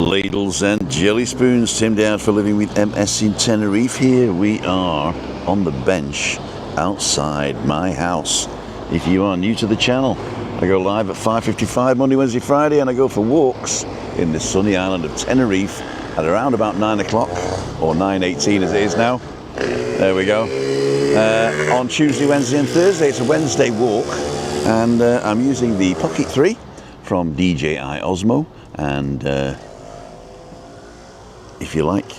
Ladles and jelly spoons. Tim down for Living with MS in Tenerife. Here we are on the bench outside my house. If you are new to the channel, I go live at 5:55 Monday, Wednesday, Friday, and I go for walks in the sunny island of Tenerife at around about 9 o'clock, or 9:18 as it is now. There we go. On Tuesday, Wednesday and Thursday, it's a Wednesday walk, and I'm using the Pocket 3 from DJI Osmo, and if you like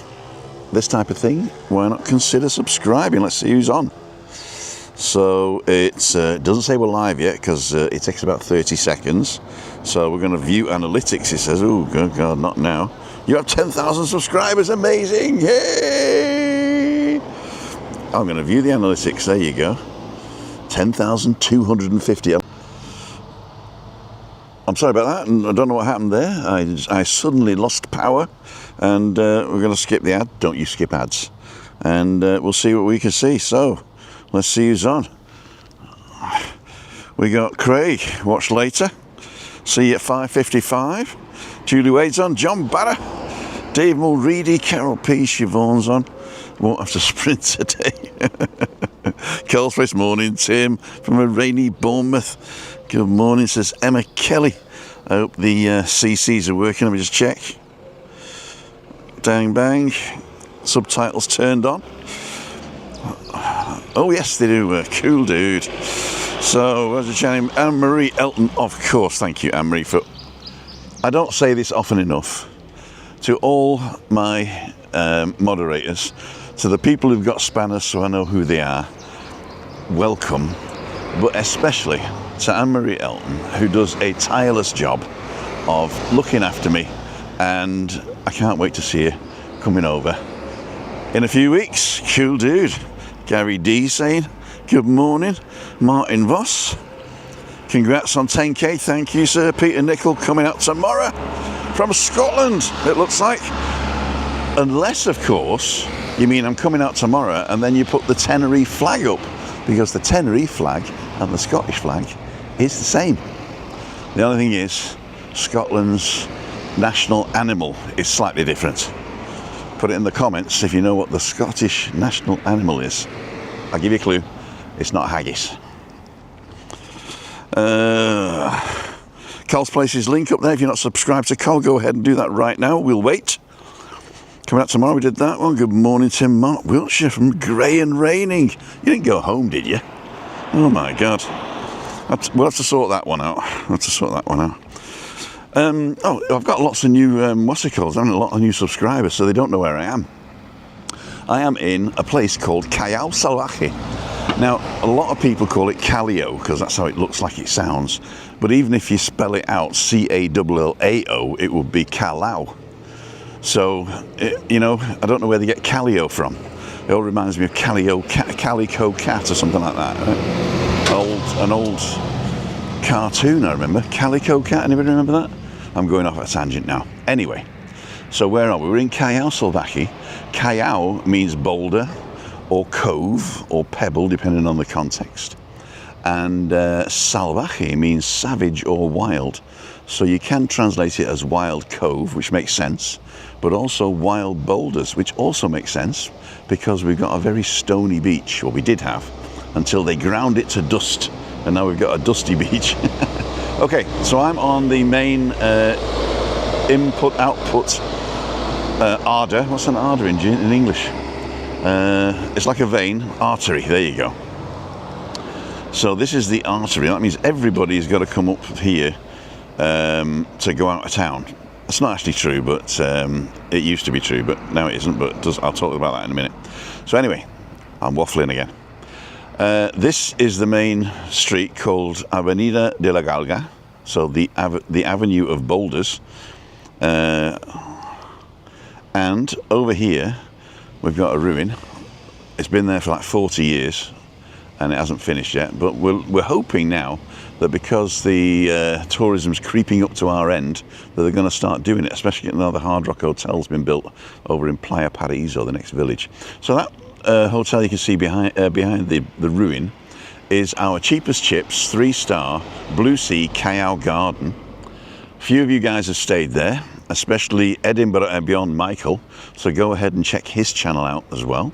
this type of thing, why not consider subscribing? Let's see who's on. So it doesn't say we're live yet because it takes about 30 seconds. So we're going to view analytics. It says, oh God, not now. You have 10,000 subscribers, amazing, yay! I'm going to view the analytics, there you go. 10,250. I'm sorry about that, and I don't know what happened there. I suddenly lost power, and we're going to skip the ad. Don't you skip ads. And we'll see what we can see. So, let's see who's on. We got Craig, watch later. See you at 5:55. Julie Wade's on, John Barra, Dave Mulready, Carol P, Siobhan's on. Won't have to sprint today. Carl's Place morning, Tim from a rainy Bournemouth. Good morning, says Emma Kelly. I hope the CCs are working. Let me just check. Dang bang. Subtitles turned on. Oh yes, they do. Cool dude. So, where's the channel? Anne-Marie Elton, of course. Thank you, Anne-Marie, for... I don't say this often enough. To all my moderators, to the people who've got spanners so I know who they are, welcome. But especially to Anne-Marie Elton, who does a tireless job of looking after me, and I can't wait to see her coming over in a few weeks. Cool dude. Gary D saying good morning. Martin Voss, congrats on 10k. Thank you, sir. Peter Nicol coming out tomorrow from Scotland, it looks like, unless of course you mean I'm coming out tomorrow and then you put the Tenerife flag up, because the Tenerife flag and the Scottish flag is the same. The only thing is, Scotland's national animal is slightly different. Put it in the comments if you know what the Scottish national animal is. I'll give you a clue. It's not haggis. Carl's Place's link up there. If you're not subscribed to Carl, go ahead and do that right now. We'll wait. Coming out tomorrow, we did that one. Good morning, Tim. Mark Wiltshire from Grey and Raining. You didn't go home, did you? Oh my God. We'll have to sort that one out. Oh, I've got lots of new, what's it called? I've got a lot of new subscribers, so they don't know where I am. I am in a place called CALLAO SALVAJE. Now, a lot of people call it CALLAO, because that's how it looks like it sounds. But even if you spell it out, CALLAO, it would be CALLAO. So, you know, I don't know where they get CALLAO from. It all reminds me of Calico Cat or something like that. Right? An old cartoon, I remember. Calico Cat, anybody remember that? I'm going off at a tangent now. Anyway, so where are we? We're in CALLAO SALVAJE. CALLAO means boulder or cove or pebble, depending on the context. And salvaje means savage or wild. So you can translate it as wild cove, which makes sense, but also wild boulders, which also makes sense, because we've got a very stony beach, or we did have, until they ground it to dust, and now we've got a dusty beach. Okay, so I'm on the main input-output arder. What's an arder in English? It's like a vein, artery, there you go. So this is the artery. That means everybody's got to come up here to go out of town. That's not actually true, but it used to be true, but now it isn't, but I'll talk about that in a minute. So anyway, I'm waffling again. This is the main street called Avenida de la Galga, so the Avenue of Boulders. And over here, we've got a ruin. It's been there for like 40 years, and it hasn't finished yet, but we're hoping now that because the tourism's creeping up to our end, that they're going to start doing it, especially now the Hard Rock Hotel's been built over in Playa Paraíso, the next village. So that hotel you can see behind the ruin is our cheapest chips 3-star Blue Sea Callao Garden few of you guys have stayed there, especially Edinburgh and Beyond Michael, so go ahead and check his channel out as well.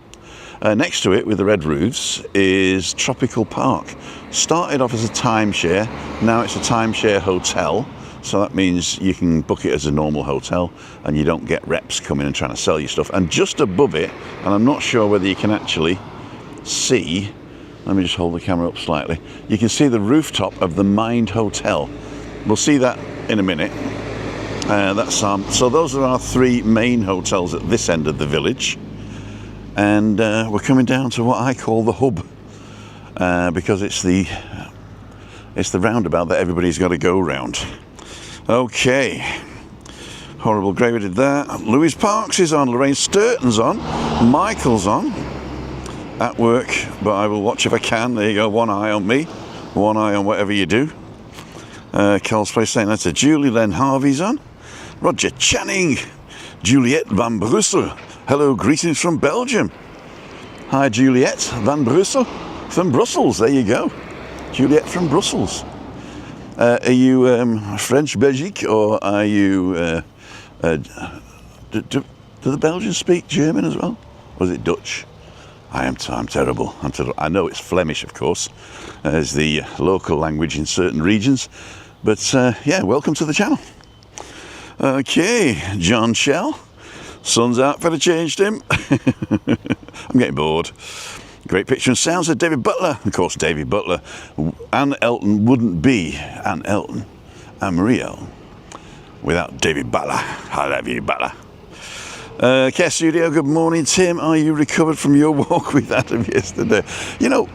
Next to it, with the red roofs, is Tropical Park. Started off as a timeshare, now it's a timeshare hotel, so that means you can book it as a normal hotel and you don't get reps coming and trying to sell you stuff. And just above it, and I'm not sure whether you can actually see, let me just hold the camera up slightly, you can see the rooftop of the Mind Hotel. We'll see that in a minute. So those are our 3 main hotels at this end of the village. And we're coming down to what I call the hub, because it's the roundabout that everybody's got to go round. Okay, Horrible Gravy did that. Louise Parks is on, Lorraine Sturton's on, Michael's on, at work, but I will watch if I can. There you go, one eye on me, one eye on whatever you do. Carl's Place saying that's a Julie. Len Harvey's on, Roger Channing, Juliette Van Brussel. Hello, greetings from Belgium. Hi, Juliette Van Brussel from Brussels. There you go, Juliette from Brussels. Are you French Belgique, or are you? Do the Belgians speak German as well, or is it Dutch? I'm terrible. I know it's Flemish, of course, as the local language in certain regions. But yeah, welcome to the channel. Okay, John Shell. Sun's out for the change, Tim. I'm getting bored. Great picture and sounds of David Butler. Of course, David Butler. Anne Elton wouldn't be Anne Elton and Marie Elton without David Butler. I love you, Butler. Care Studio, good morning, Tim. Are you recovered from your walk with Adam yesterday? You know,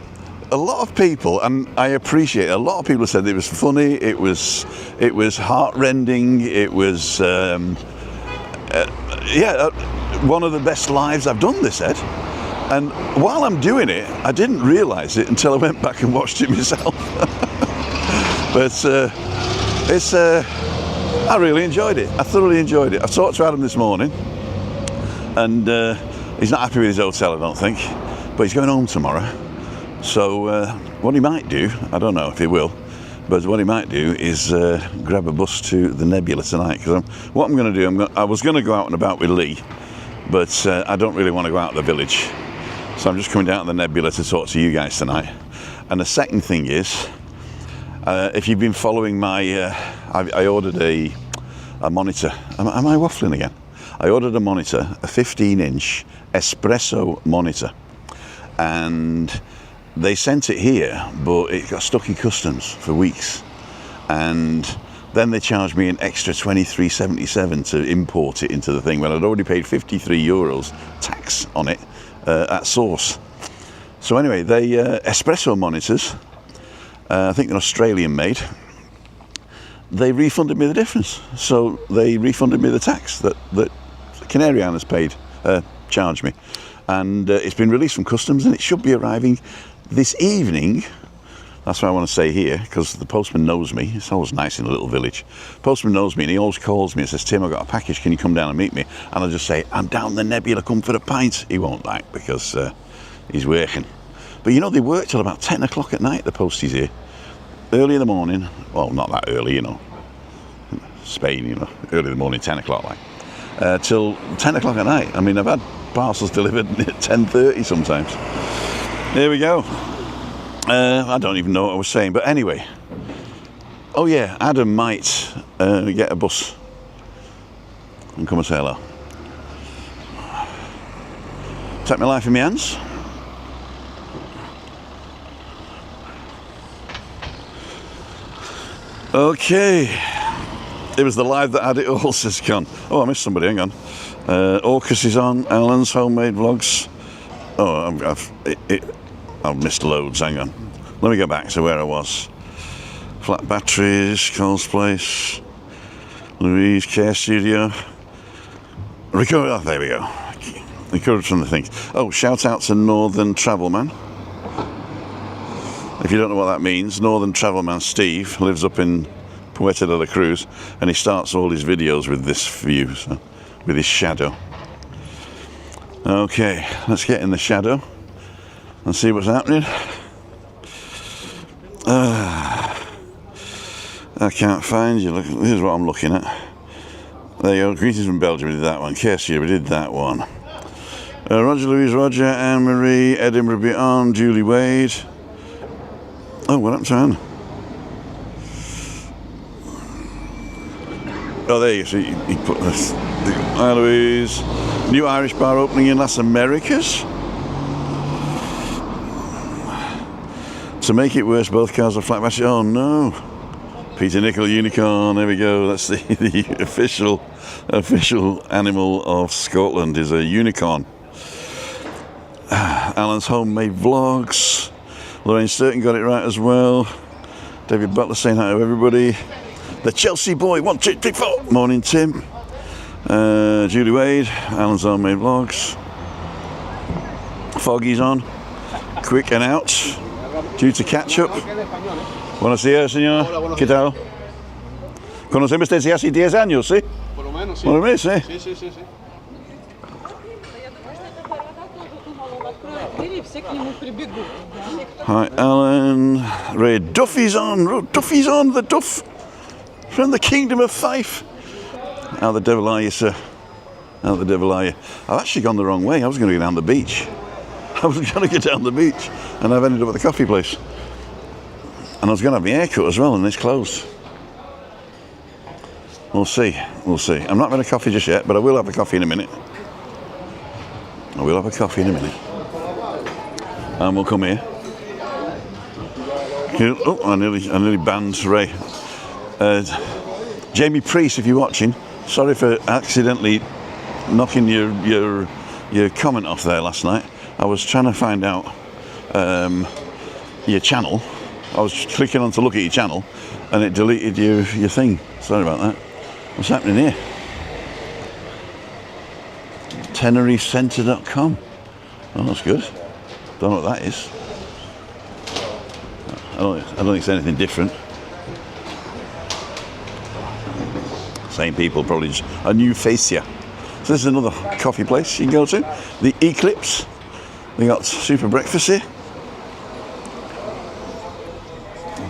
a lot of people, and I appreciate it, a lot of people said it was funny, it was heart-rending, it was, one of the best lives I've done, they said. And while I'm doing it, I didn't realise it until I went back and watched it myself. But I really enjoyed it. I thoroughly enjoyed it. I talked to Adam this morning, and he's not happy with his hotel, I don't think, but he's going home tomorrow. So what he might do, I don't know if he will, but what he might do is grab a bus to the Nebula tonight. Because what I'm going to do, I was going to go out and about with Lee, but I don't really want to go out of the village. So I'm just coming down to the Nebula to talk to you guys tonight. And the second thing is, if you've been following my, I ordered a monitor. Am I waffling again? I ordered a monitor, a 15-inch espresso monitor, and they sent it here, but it got stuck in customs for weeks, and then they charged me an extra £23.77 to import it into the thing when I'd already paid €53 tax on it at source. So anyway, they espresso monitors, I think they're Australian made. They refunded me the difference, so they refunded me the tax that Canary Islands charged me, and it's been released from customs, and it should be arriving this evening. That's what I want to say here, because the postman knows me. It's always nice in a little village. Postman knows me, and he always calls me and says, Tim, I've got a package, can you come down and meet me? And I'll just say, I'm down the Nebula, come for a pint. He won't, like, because he's working. But you know, they work till about 10 o'clock at night, the posties here. Early in the morning, well, not that early, you know. Spain, you know, early in the morning, 10 o'clock, like. Till 10 o'clock at night. I mean, I've had parcels delivered at 10:30 sometimes. There we go. I don't even know what I was saying, but anyway. Oh yeah, Adam might get a bus and come and say hello. Take my life in my hands. Okay. It was the live that had it all, says Con. Oh, I missed somebody, hang on. Orcus is on, Alan's Homemade Vlogs. Oh, I've missed loads, hang on. Let me go back to where I was. Flat Batteries, Cole's Place, Louise Care Studio. Recovered, oh, there we go. Recovered from the things. Oh, shout out to Northern Travelman. If you don't know what that means, Northern Travelman Steve lives up in Puerto de la Cruz, and he starts all his videos with this view, so, with his shadow. Okay, let's get in the shadow and see what's happening. I can't find you. Look, here's what I'm looking at. There you go. Greetings from Belgium. We did that one. Kessia, we did that one. Roger, Louise, Roger, Anne Marie, Edinburgh Beyond, Julie Wade. Oh, what happened to Anne? Oh, there you see. He put this. Hi, Louise. New Irish bar opening in Las Americas. To make it worse, both cars are flat battery. Oh no. Peter Nicol Unicorn. There we go. That's the official animal of Scotland is a unicorn. Alan's homemade vlogs. Lorraine Sturton got it right as well. David Butler saying hi to everybody. The Chelsea boy, 1, 2, 3, 4. Morning, Tim. Julie Wade, Alan's homemade vlogs. Foggy's on. Quick and out. Due to catch up. Buenos días, señor. ¿Qué tal? Conocemos desde hace 10 años, ¿sí? Por lo menos, sí. Por lo menos, ¿sí? Sí, sí, sí, sí. Hi, Alan. Ray Duffy's on. Duffy's on. The Duff from the Kingdom of Fife. How the devil are you, sir? How the devil are you? I've actually gone the wrong way. I was going to go down the beach. I was going to go down the beach, and I've ended up at the coffee place. And I was going to have my hair cut as well, and it's closed. We'll see. We'll see. I'm not having a coffee just yet, but I will have a coffee in a minute. I will have a coffee in a minute. And we'll come here. Oh, I nearly banned Ray. Jamie Priest, if you're watching, sorry for accidentally knocking your comment off there last night. I was trying to find out your channel. I was clicking on to look at your channel, and it deleted your thing. Sorry about that. What's happening here? TenerifeCentre.com. Oh, that's good. Don't know what that is. I don't think it's anything different. Same people, probably just a new face here. So this is another coffee place you can go to. The Eclipse. They got super breakfast here.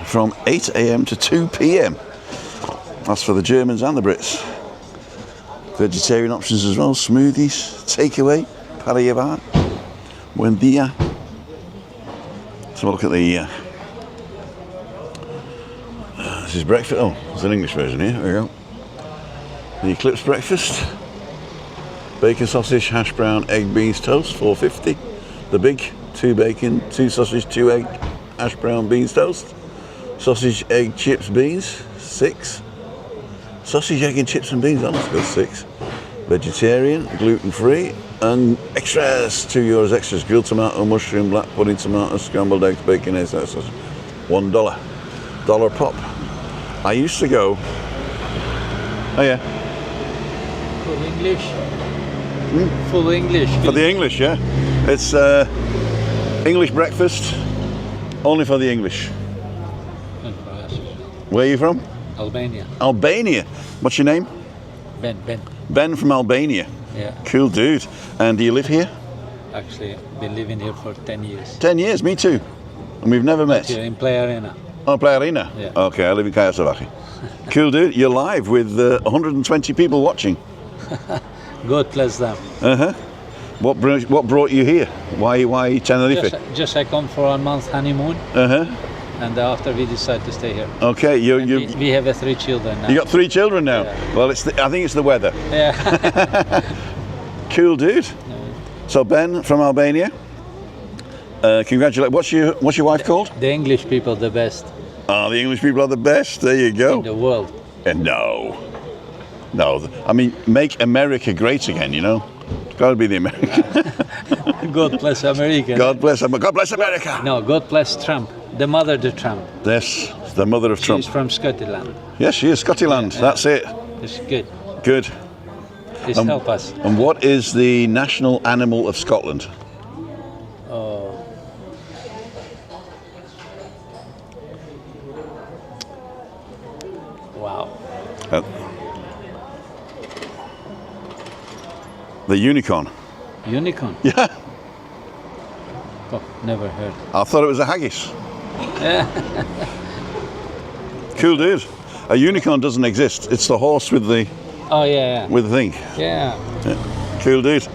From 8 AM to 2 PM. That's for the Germans and the Brits. Vegetarian options as well. Smoothies, takeaway, para llevar. Buen dia. Let's have a look at the... this is breakfast. Oh, there's an English version here. There we go. The Eclipse breakfast. Bacon, sausage, hash brown, egg, beans, toast, $4.50. The big, 2 bacon, 2 sausage, 2 egg, hash brown, beans, toast. Sausage, egg, chips, beans, $6. Sausage, egg and chips and beans, that looks good, $6. Vegetarian, gluten-free, and extras, €2 extras. Grilled tomato, mushroom, black pudding, tomato, scrambled eggs, bacon, eggs, that sausage. $1. $1 pop. I used to go... Oh yeah. Full English. Full English. For the English, yeah. It's English breakfast, only for the English. Where are you from? Albania. Albania. What's your name? Ben. Ben from Albania. Yeah. Cool dude. And do you live here? Actually, been living here for 10 years. 10 years, me too. And we've never met. Here in Playa Arena. Oh, Playa Arena? Yeah. Okay, I live in CALLAO SALVAJE. Cool dude. You're live with 120 people watching. God bless them. Uh-huh. What brought you here? Why Tenerife? Just I come for a month honeymoon. Uh-huh. And after we decide to stay here. Okay, we have 3 children now. You got 3 children now? Yeah. Well, I think it's the weather. Yeah. Cool dude. So Ben from Albania. Congratulations. What's your wife called? The English people the best. Oh, the English people are the best. There you go. In the world. No. I mean, make America great again. You know, it's got to be the American. God bless America. God bless America. No, God bless Trump. The mother of Trump. Yes, the mother of Trump. She's from Scotland. Yes, she is Scotland. Yeah. That's it. It's good. Good. Please help us. And what is the national animal of Scotland? Oh. Wow. The unicorn. Unicorn? Yeah. Oh, never heard. I thought it was a haggis. Cool dude. A unicorn doesn't exist. It's the horse with the Oh yeah, with the thing. yeah. Cool, dude.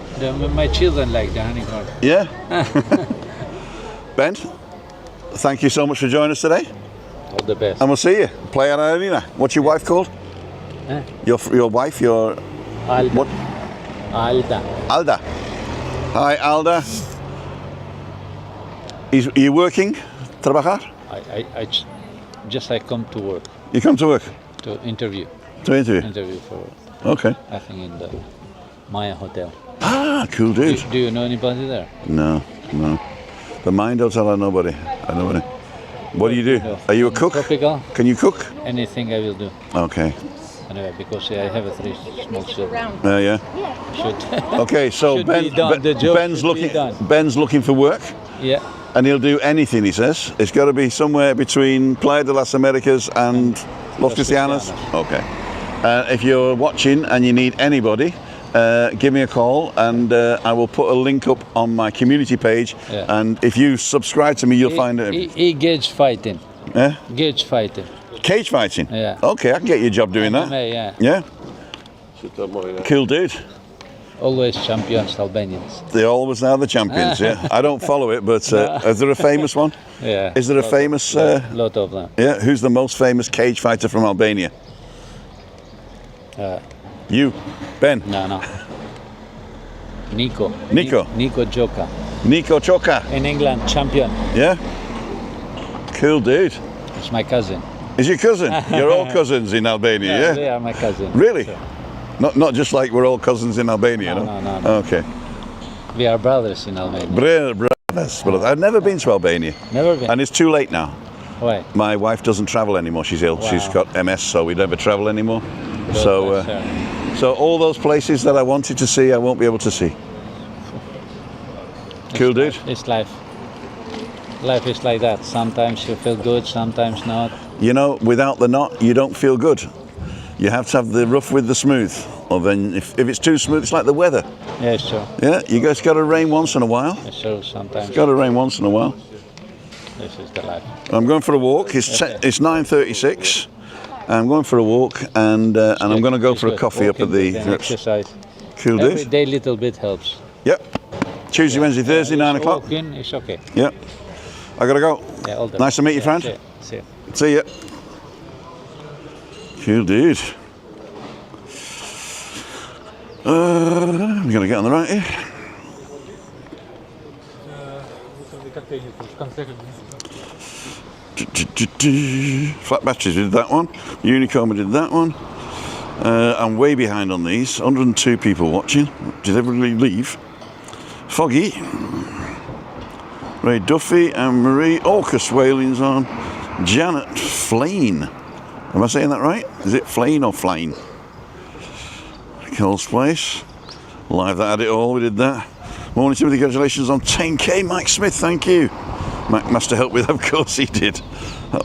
My children like the unicorn. Yeah. Ben, thank you so much for joining us today, All the best. and we'll see you. Play at Arena. What's your wife called? Huh? Your wife, your Alda. what? Alda. Alda. Hi, Alda. Are you working? Trabajar? I come to work You come to work to interview to interview. for Okay. I think in the Maya Hotel. Ah, cool, dude. Do you know anybody there? No. The Mind Hotel, I know nobody. What do you do? No. Are you a cook? Tropical. Can you cook? Anything I will do. Okay. Anyway, because I have 3 small children. Yeah. Should Okay, so Should be done. The job Ben's should be looking. done. Ben's looking for work, yeah. and he'll do anything. He says it's got to be somewhere between Playa de las Americas and Los Cristianos. Okay. If you're watching and you need anybody, give me a call, and I will put a link up on my community page. Yeah. And if you subscribe to me, you'll find it. Gauge fighting. Eh? Gauge fighting. Cage fighting. Yeah. Okay, I can get you a job doing that. Yeah. Yeah. Cool, dude. Always champions, Albanians. They always are the champions. Yeah. I don't follow it, but is there a famous one? Yeah. Is there a famous? Lot of them. Yeah. Who's the most famous cage fighter from Albania? You, Ben. No. Nico. Nico. Nico Joka. Nico Choka. In England, champion. Yeah. Cool, dude. It's my cousin. Is your cousin? You're all cousins in Albania, yeah? They are my cousin. Really? So, Not just like we're all cousins in Albania, no? No. Okay. we are brothers in Albania. Brothers. But I've never been to Albania. Never been. And it's too late now. Why? My wife doesn't travel anymore. She's ill. Wow. She's got MS, so we never travel anymore. God So, bless her. so all those places that I wanted to see, I won't be able to see. Cool, dude. It's life. Life is like that. Sometimes you feel good, sometimes not. You know, without the knot, you don't feel good. You have to have the rough with the smooth. Or then, if it's too smooth, it's like the weather. Yeah, sure. Yeah, you guys got to rain once in a while. Yeah, sure. Sometimes Got to rain once in a while. this is the life. I'm going for a walk. It's 9:36. I'm going for a walk, and I'm going to go It's for a good. coffee up at Walking the. and exercise. Cool, Every dude. day, little bit helps. Yep. Tuesday, Wednesday, Thursday, 9 o'clock. Walking is okay. Yep. I gotta go. Yeah, all the Nice to meet you, friend. See you. See ya. Cool, dude. We're gonna get on the right here. Flat batteries, we did that one. Unicorn, we did that one. I'm way behind on these. 102 people watching. Did everybody leave? Foggy. Ray Duffy and Marie. Orcus Whaling's on. Janet Flane. Am I saying that right? Is it Flane or Flane? Cole's Place. Live that had it all. We did that. Morning, Timothy. Congratulations on 10k. Mike Smith, thank you. Mac Master helped with, of course he did.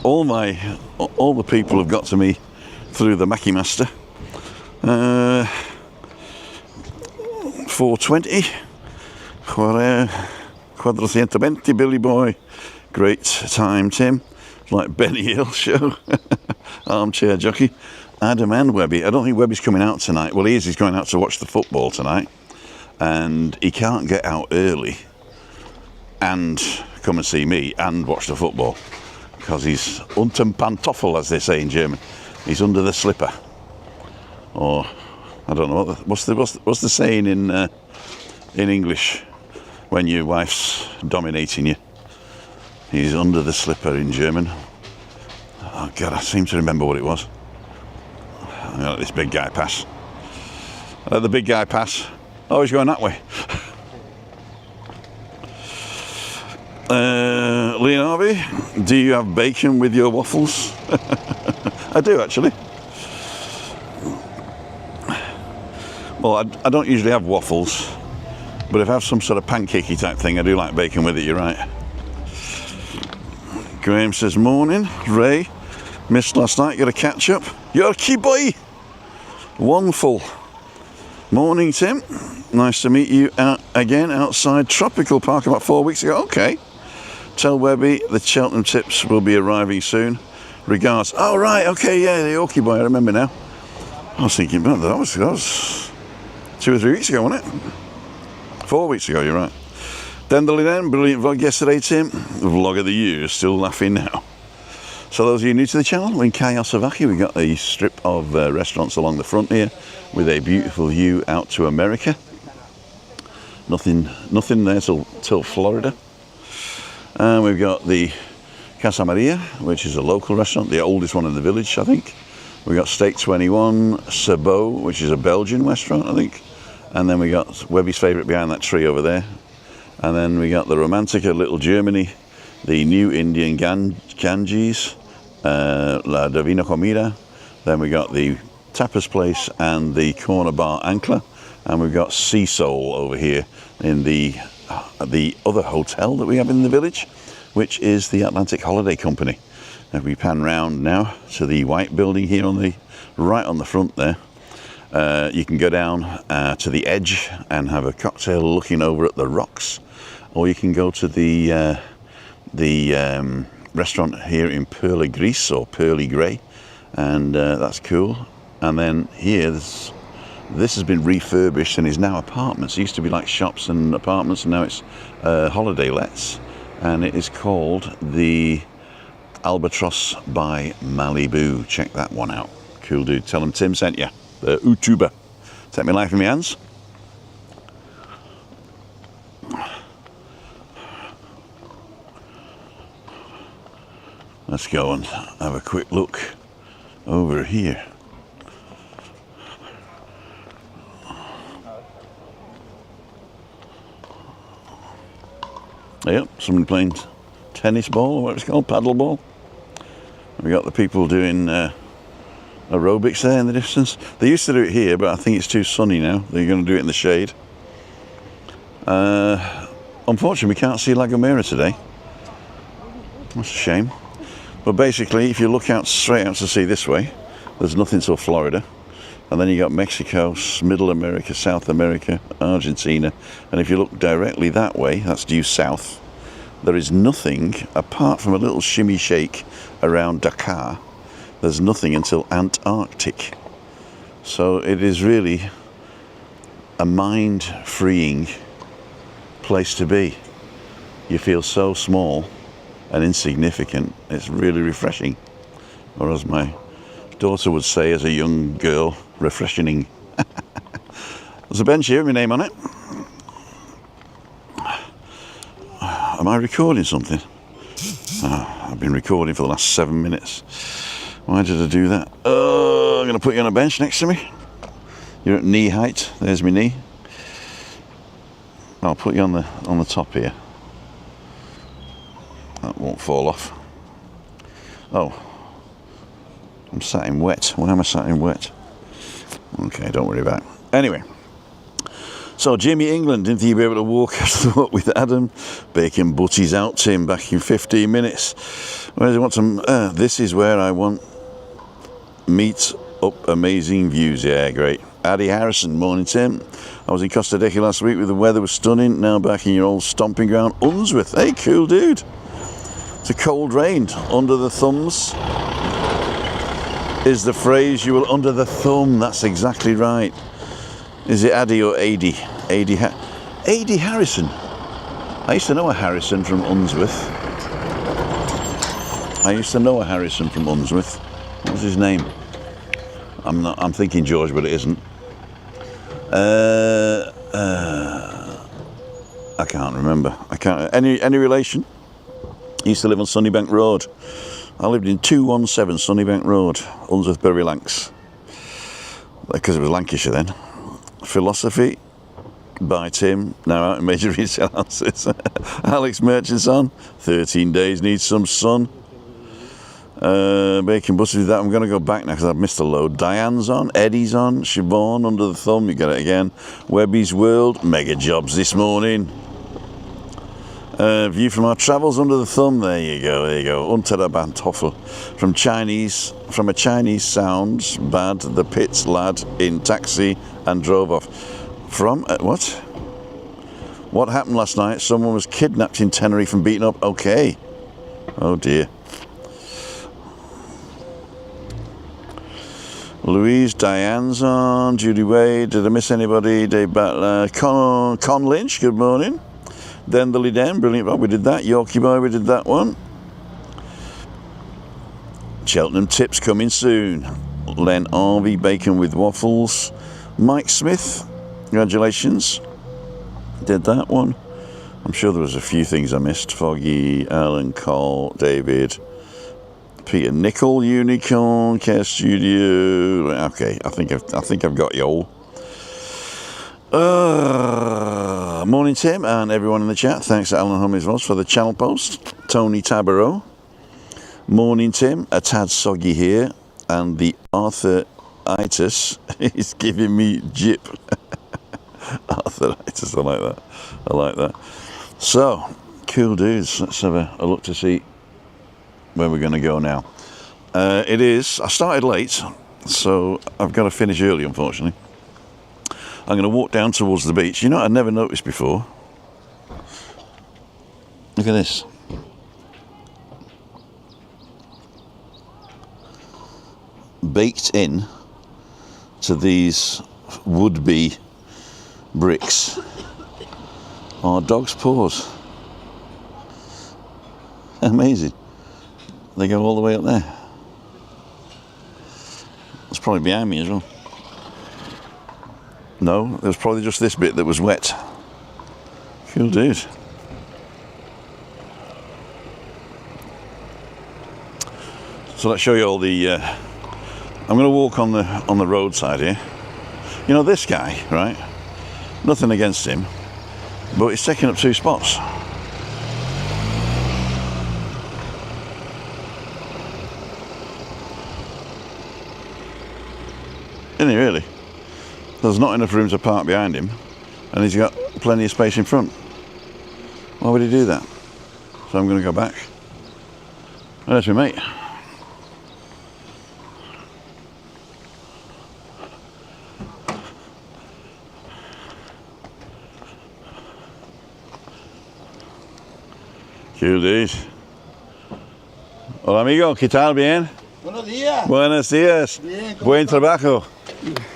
All the people have got to me through the Mackie Master. 420. 420, Billy Boy. Great time, Tim. Like Benny Hill show. Armchair jockey. Adam and Webby. I don't think Webby's coming out tonight. Well, he is. He's going out to watch the football tonight. And he can't get out early and come and see me and watch the football because he's unterm Pantoffel, as they say in German. He's under the slipper. Or I don't know what's the saying in English when your wife's dominating you. He's under the slipper in German. Oh God, I seem to remember what it was. I'm gonna let this big guy pass. I let the big guy pass. Oh, he's going that way. Leon Harvey, do you have bacon with your waffles? I do actually. Well, I don't usually have waffles, but if I have some sort of pancakey type thing, I do like bacon with it, you're right. Graham says, morning. Ray, missed last night, got to catch up. You're a key boy. Wonderful. Morning, Tim. Nice to meet you again outside Tropical Park about 4 weeks ago. Okay. Tell Webby the Cheltenham tips will be arriving soon. Regards. Oh, right, okay, yeah, the Orky boy, I remember now. I was thinking, man, that was 2 or 3 weeks ago, wasn't it? 4 weeks ago, you're right. Dandelion, brilliant vlog yesterday, Tim. Vlog of the year, still laughing now. So those of you new to the channel, we're in CALLAO SALVAJE. We've got a strip of restaurants along the front here with a beautiful view out to America. Nothing there till Florida. And we've got the Casa Maria, which is a local restaurant, the oldest one in the village, I think. We've got Steak 21, Sabot, which is a Belgian restaurant, I think. And then we got Webby's favourite behind that tree over there. And then we got the Romantica, Little Germany, the New Indian Ganges, La Divina Comida. Then we got the Tapas Place and the Corner Bar Ancla. And we've got Sea Soul over here in the other hotel that we have in the village, which is the Atlantic Holiday Company. If we pan round now to the white building here right on the front there, you can go down to the edge and have a cocktail looking over at the rocks, or you can go to the restaurant here in Pearly Gris or Pearly Grey, and that's cool. And then here, this has been refurbished and is now apartments. It used to be like shops and apartments, and now it's holiday lets, and it is called the Albatross by Malibu. Check that one out. Cool dude. Tell them Tim sent you. The YouTuber. Take my life in my hands. Let's go and have a quick look over here. Yep, someone playing tennis ball, or what it's called, paddle ball. We got the people doing aerobics there in the distance. They used to do it here, but I think it's too sunny now. They're going to do it in the shade. Unfortunately, we can't see La Gomera today. That's a shame. But basically, if you look out straight out to sea this way, there's nothing till Florida. And then you got Mexico, Middle America, South America, Argentina. And if you look directly that way, that's due south, there is nothing apart from a little shimmy shake around Dakar. There's nothing until Antarctic. So it is really a mind-freeing place to be. You feel so small and insignificant. It's really refreshing. Or as my daughter would say as a young girl, refreshing. There's a bench here with my name on it. Am I recording something? Oh, I've been recording for the last 7 minutes. Why did I do that? Oh, I'm going to put you on a bench next to me. You're at knee height. There's my knee. I'll put you on the top here. That won't fall off. Oh, I'm sat in wet. Why am I sat in wet? Okay, don't worry about it. Anyway. So Jimmy England, didn't think he'd be able to walk after the walk with Adam. Bacon butties out, Tim, back in 15 minutes. Where do you want some? This is where I want meet up amazing views. Yeah, great. Addy Harrison, morning, Tim. I was in Costa Rica last week with the weather was stunning. Now back in your old stomping ground, Unsworth. Hey, cool dude. It's a cold rain. Under the thumbs is the phrase you will under the thumb. That's exactly right. Is it Addy or Adi? Adi Harrison. I used to know a Harrison from Unsworth. What was his name? I'm thinking George, but it isn't. I can't remember. Any relation? He used to live on Sunnybank Road. I lived in 217 Sunnybank Road, Unsworth, Bury Lancs. Because it was Lancashire then. Philosophy by Tim, now out in major retail houses. Alex Merchant's on. 13 days needs some sun. Bacon butter with that. I'm going to go back now because I've missed a load. Diane's on. Eddie's on. Siobhan under the thumb. You get it again. Webby's World. Mega jobs this morning. View from our travels under the thumb. There you go. Unter der Bandtoffel. From a Chinese sounds bad. The Pits lad in taxi and drove off. From what? What happened last night? Someone was kidnapped in Tenerife and beaten up. Okay. Oh dear. Louise, Diane's on. Judy Wade. Did I miss anybody? Dave Battler. Con Lynch, good morning. Denderly Den, brilliant. Bob, we did that. Yorkie Boy, we did that one. Cheltenham Tips coming soon. Len Harvey, Bacon with Waffles. Mike Smith, congratulations. Did that one. I'm sure there was a few things I missed. Foggy, Alan, Cole, David, Peter Nicol, Unicorn, Care Studio. Okay, I think I've got you all. Morning, Tim, and everyone in the chat. Thanks to Alan Hummies for the channel post. Tony Tabarot. Morning, Tim. A tad soggy here, and the arthritis is giving me jip. Arthritis, I like that. I like that. So, cool dudes. Let's have a look to see where we're going to go now. It is. I started late, so I've got to finish early, unfortunately. I'm going to walk down towards the beach. You know what I'd never noticed before? Look at this. Baked in to these would-be bricks are dog's paws. Amazing. They go all the way up there. It's probably behind me as well. No, it was probably just this bit that was wet. Cool dude. So let's show you all the. I'm going to walk on the roadside here. You know this guy, right? Nothing against him, but he's taking up 2 spots. Isn't he really? There's not enough room to park behind him, and he's got plenty of space in front. Why would he do that? So I'm going to go back. Oh, there's my mate. Cool dude. Hola amigo, ¿qué tal? ¿Bien? Buenos días. Buenos días. Bien, ¿cómo Buen estás? trabajo.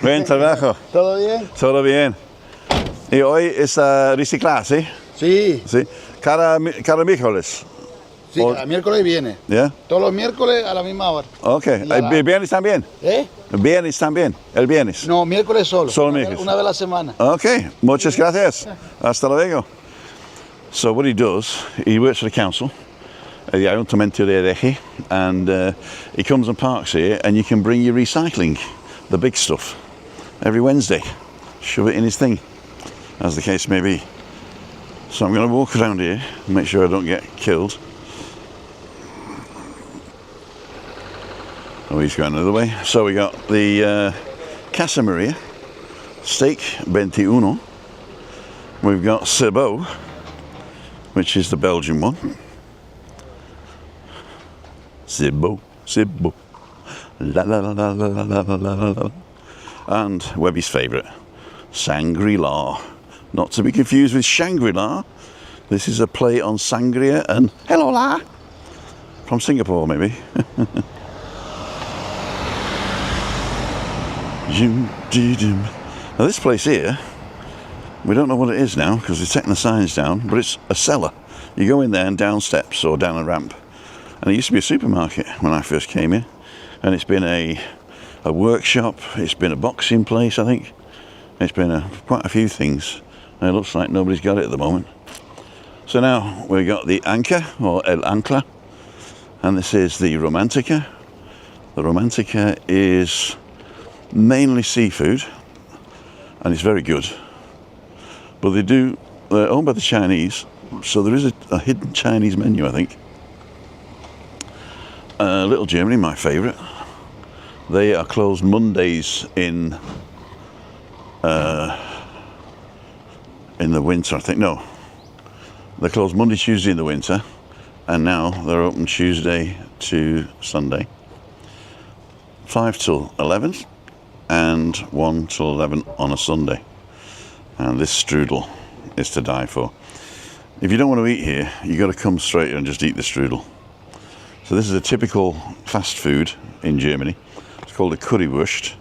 Buen trabajo. ¿Todo bien? Todo bien. Y hoy es reciclar, ¿sí? Sí, Sí. Cada miércoles. sí, O- cada miércoles viene. ¿Ya? Todos los miércoles a la misma hora. Ok. Y a la- ¿El viernes también? ¿Eh? ¿El viernes también? ¿El viernes? No, miércoles solo. Solo Una miércoles. Una vez a la semana. Ok. Muchas gracias. Hasta luego. So what he does, he works for the council, the Ayuntamiento de Eje, and he comes and parks here, and you can bring your recycling, the big stuff, every Wednesday. Shove it in his thing, as the case may be. So I'm going to walk around here and make sure I don't get killed. Oh, he's going another way. So we got the Casa Maria, steak 21. We've got Cebo, which is the Belgian one. Cebo, Cebo. La la la la la la la la la. And Webby's favourite, Shangri-La. Not to be confused with Shangri-La. This is a play on sangria and hello la. From Singapore, maybe. Now this place here, we don't know what it is now because they've taken the signs down, but it's a cellar. You go in there and down steps or down a ramp. And it used to be a supermarket when I first came here. And it's been a workshop, it's been a boxing place, I think. It's been quite a few things. And it looks like nobody's got it at the moment. So now we've got the Anca, or El Ancla. And this is the Romantica. The Romantica is mainly seafood. And it's very good. But they're owned by the Chinese. So there is a hidden Chinese menu, I think. Little Germany, my favourite. They are closed Mondays in the winter, I think. No, they're closed Monday, Tuesday in the winter, and now they're open Tuesday to Sunday, 5 till 11, and 1 till 11 on a Sunday. And this strudel is to die for. If you don't want to eat here, you got to come straight here and just eat the strudel. So this is a typical fast food in Germany. It's called a currywurst,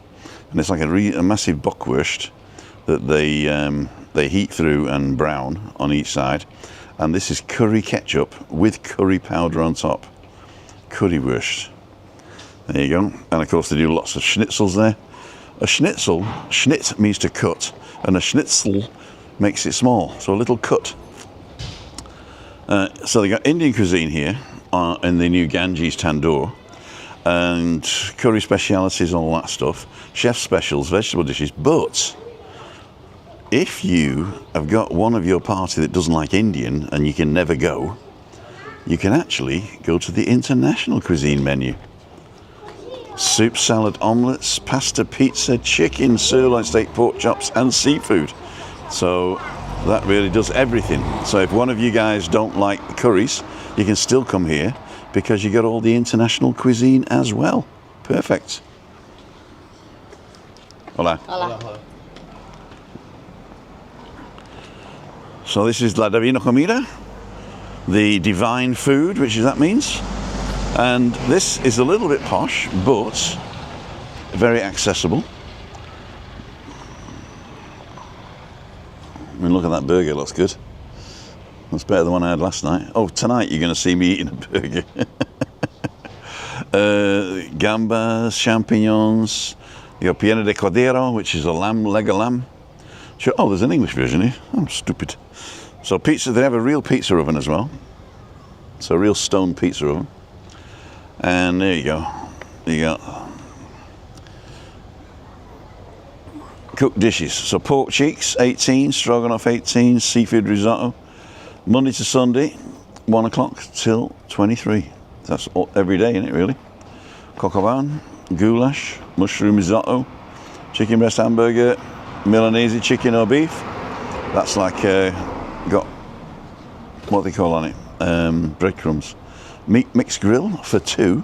and it's like a massive bockwurst that they heat through and brown on each side. And this is curry ketchup with curry powder on top. Currywurst. There you go. And of course they do lots of schnitzels there. A schnitzel, schnitz means to cut, and a schnitzel makes it small, so a little cut. So they got Indian cuisine here in the new Ganges tandoor, and curry specialities and all that stuff, chef specials, vegetable dishes. But if you have got one of your party that doesn't like Indian and you can never go, you can actually go to the international cuisine menu. Soup, salad, omelettes, pasta, pizza, chicken, sirloin steak, pork chops and seafood. So that really does everything. So if one of you guys don't like the curries, you can still come here because you got all the international cuisine as well. Perfect. Hola. Hola. So this is La Divina Comida, the divine food, which that means. And this is a little bit posh, but very accessible. I mean, look at that burger, looks good. That's better than the one I had last night. Oh, tonight you're going to see me eating a burger. Gambas, champignons, you got piena de cordero, which is a lamb, leg of lamb. Sure. Oh, there's an English version here. I'm stupid. So pizza, they have a real pizza oven as well. So a real stone pizza oven. And there you go. You got cooked dishes. So pork cheeks, 18, stroganoff 18, seafood risotto. Monday to Sunday, 1 o'clock till 23. That's all, every day, isn't it, really? Coq au vin, goulash, mushroom risotto, chicken breast hamburger, Milanese chicken or beef. That's like, got, what they call on it? Breadcrumbs. Meat mixed grill for 2,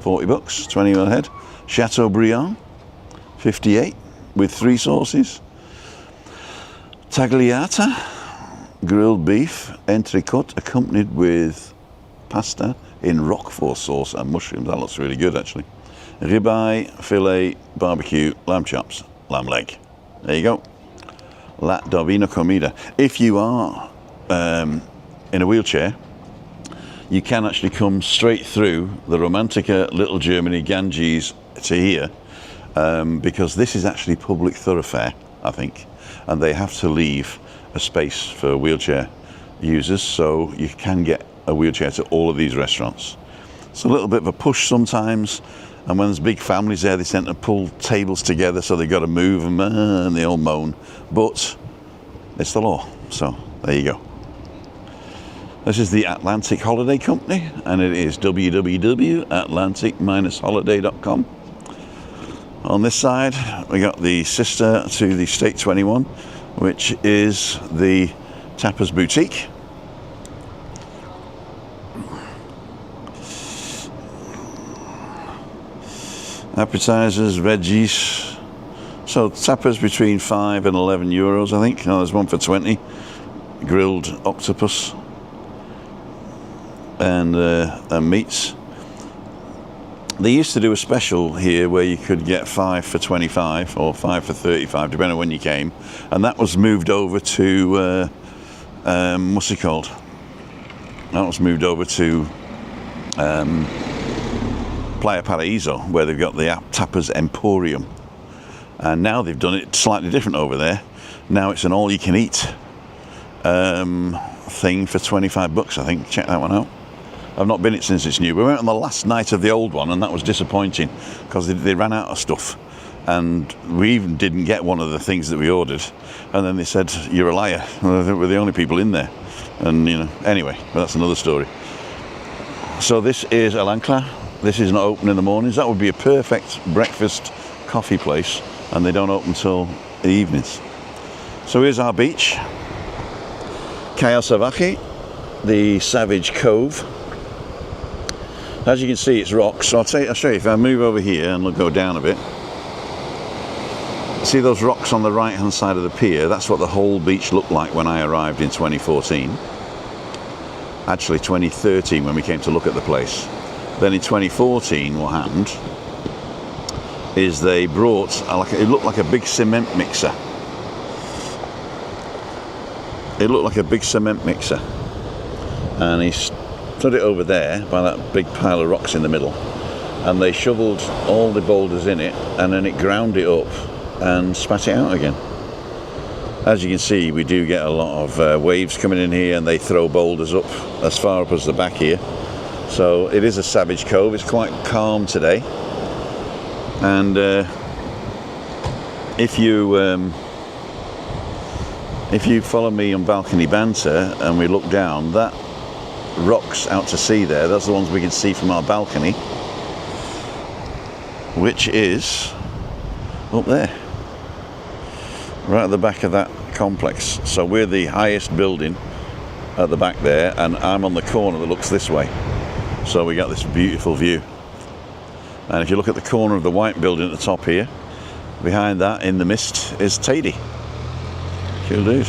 40 bucks, 20 a head. Chateaubriand, 58, with 3 sauces. Tagliata, grilled beef, entrecôte, accompanied with pasta in roquefort sauce and mushrooms. That looks really good, actually. Ribeye, filet, barbecue, lamb chops, lamb leg. There you go. La Divina Comida. If you are in a wheelchair, you can actually come straight through the Romantica, Little Germany, Ganges to here, because this is actually public thoroughfare, I think, and they have to leave a space for wheelchair users, so you can get a wheelchair to all of these restaurants. It's a little bit of a push sometimes, and when there's big families there, they tend to pull tables together, so they've got to move them, and they all moan, but it's the law, so there you go. This is the Atlantic Holiday Company, and it is www.atlantic-holiday.com. On this side, we got the sister to the State 21, which is the Tapas Boutique. Appetizers, veggies. So tapas between 5 and 11 euros, I think. Oh, there's one for 20. Grilled octopus. And meats. They used to do a special here where you could get 5 for 25 or 5 for 35, depending on when you came, and that was moved over to what's it called? That was moved over to Playa Paraíso, where they've got the Tapas Emporium, and now they've done it slightly different over there. Now it's an all-you-can-eat thing for 25 bucks, I think. Check that one out. I've not been it since it's new. We went on the last night of the old one, and that was disappointing because they ran out of stuff, and we even didn't get one of the things that we ordered, and then they said, you're a liar. Well, I think we're the only people in there, and you know, anyway, but that's another story. So this is El Ancla. This is not open in the mornings. That would be a perfect breakfast coffee place, and they don't open till the evenings. So here's our beach, CALLAO SALVAJE, the Savage Cove. As you can see, it's rocks. So I'll show you. If I move over here and go down a bit, see those rocks on the right hand side of the pier? That's what the whole beach looked like when I arrived in 2014. Actually 2013 when we came to look at the place. Then in 2014 what happened is they brought it looked like a big cement mixer. It looked like a big cement mixer, and he stood it over there by that big pile of rocks in the middle, and they shoveled all the boulders in it, and then it ground it up and spat it out again. As you can see, we do get a lot of waves coming in here, and they throw boulders up as far up as the back here. So it is a savage cove. It's quite calm today, and if you follow me on balcony banter and we look down, that rocks out to sea there, that's the ones we can see from our balcony, which is up there, right at the back of that complex. So we're the highest building at the back there, and I'm on the corner that looks this way. So we got this beautiful view. And if you look at the corner of the white building at the top here, behind that in the mist is Tady. Cool dude.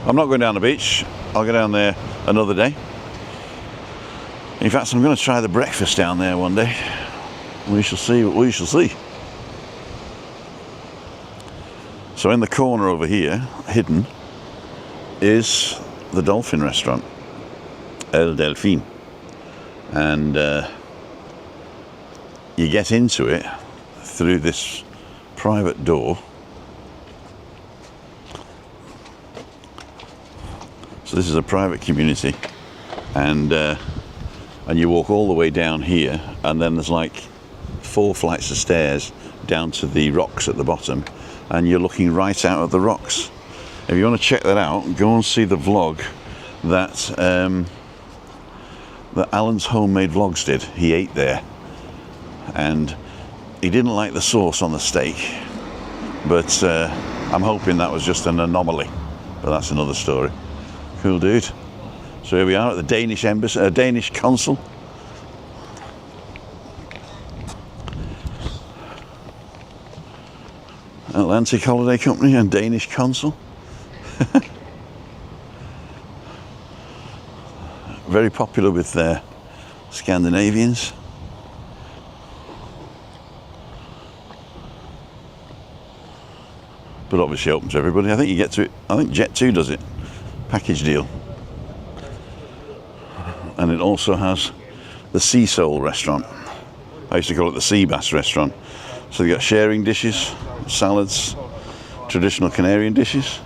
I'm not going down the beach. I'll go down there another day. In fact, I'm going to try the breakfast down there one day. We shall see what we shall see. So in the corner over here, hidden, is the dolphin restaurant, El Delfín. And you get into it through this private door. So this is a private community, and you walk all the way down here, and then there's like 4 flights of stairs down to the rocks at the bottom, and you're looking right out of the rocks. If you want to check that out, go and see the vlog that Alan's Homemade Vlogs did. He ate there, and he didn't like the sauce on the steak, but I'm hoping that was just an anomaly, but that's another story. Cool dude. So here we are at the Danish embassy, Danish consul. Atlantic Holiday Company and Danish consul. Very popular with Scandinavians. But obviously open to everybody. I think you get to it. I think Jet2 does it. Package deal. And it also has the Sea Soul restaurant. I used to call it the Sea Bass restaurant. So they got sharing dishes, salads, traditional Canarian dishes,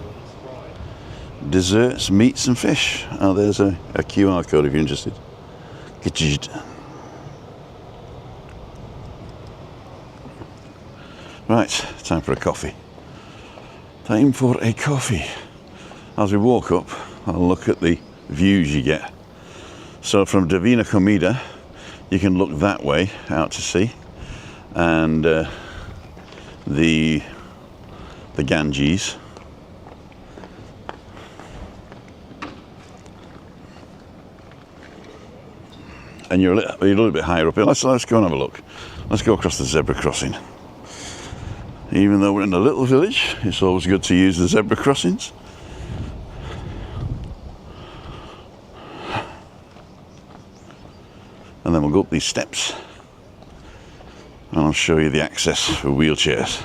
desserts, meats and fish. Oh, there's a QR code if you're interested. Right, time for a coffee. Time for a coffee. As we walk up, I'll look at the views you get. So from Divina Comida, you can look that way out to sea, and the Ganges. And you're a little bit higher up here. Let's go and have a look. Let's go across the zebra crossing. Even though we're in a little village, it's always good to use the zebra crossings. And then we'll go up these steps, and I'll show you the access for wheelchairs.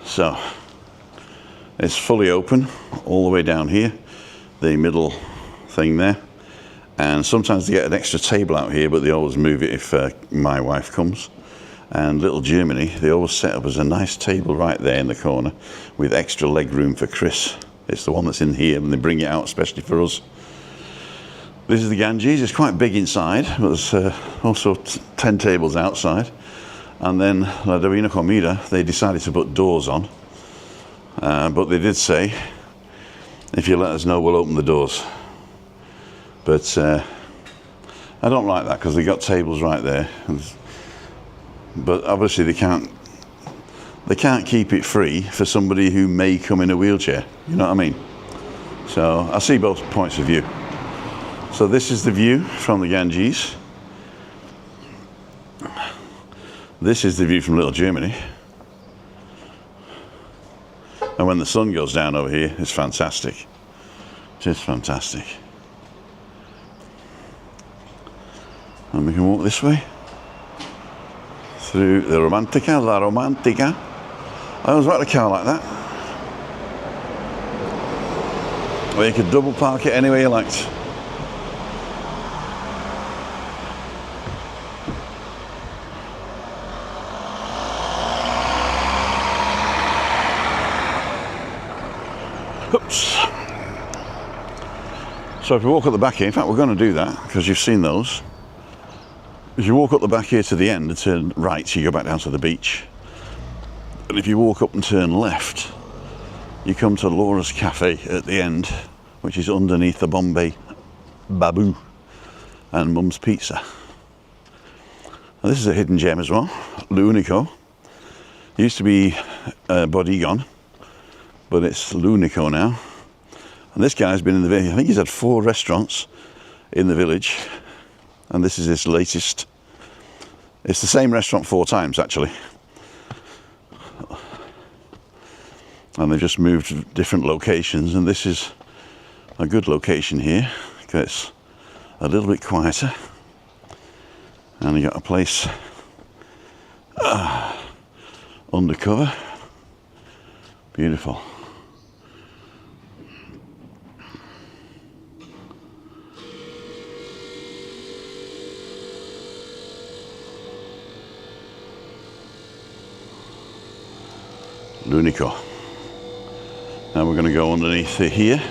So it's fully open all the way down here, the middle thing there. And sometimes they get an extra table out here, but they always move it if my wife comes. And little Germany, they always set up as a nice table right there in the corner with extra leg room for Chris. It's the one that's in here, and they bring it out especially for us. This is the Ganges. It's quite big inside, but there's also 10 tables outside. And then La Divina Comida, they decided to put doors on. But they did say, if you let us know, we'll open the doors. But I don't like that because they got tables right there. But obviously they can't keep it free for somebody who may come in a wheelchair. You know what I mean? So I see both points of view. So this is the view from the Ganges. This is the view from Little Germany. And when the sun goes down over here, it's fantastic. Just fantastic. And we can walk this way through the Romantica, La Romantica. I always like a car like that. Where you could double park it anywhere you liked. Oops. So if you walk up the back here, in fact we're going to do that because you've seen those. If you walk up the back here to the end and turn right, so you go back down to the beach. And if you walk up and turn left, you come to Laura's Cafe at the end, which is underneath the Bombay Babu and Mum's Pizza. And this is a hidden gem as well, L'Unico. It used to be Bodigon, but it's L'Unico now. And this guy's been in the village, I think he's had 4 restaurants in the village, and this is his latest. It's the same restaurant 4 times actually. And they've just moved to different locations, and this is a good location here because it's a little bit quieter. And you got a place undercover. Beautiful. L'Unico. Now we're going to go underneath here.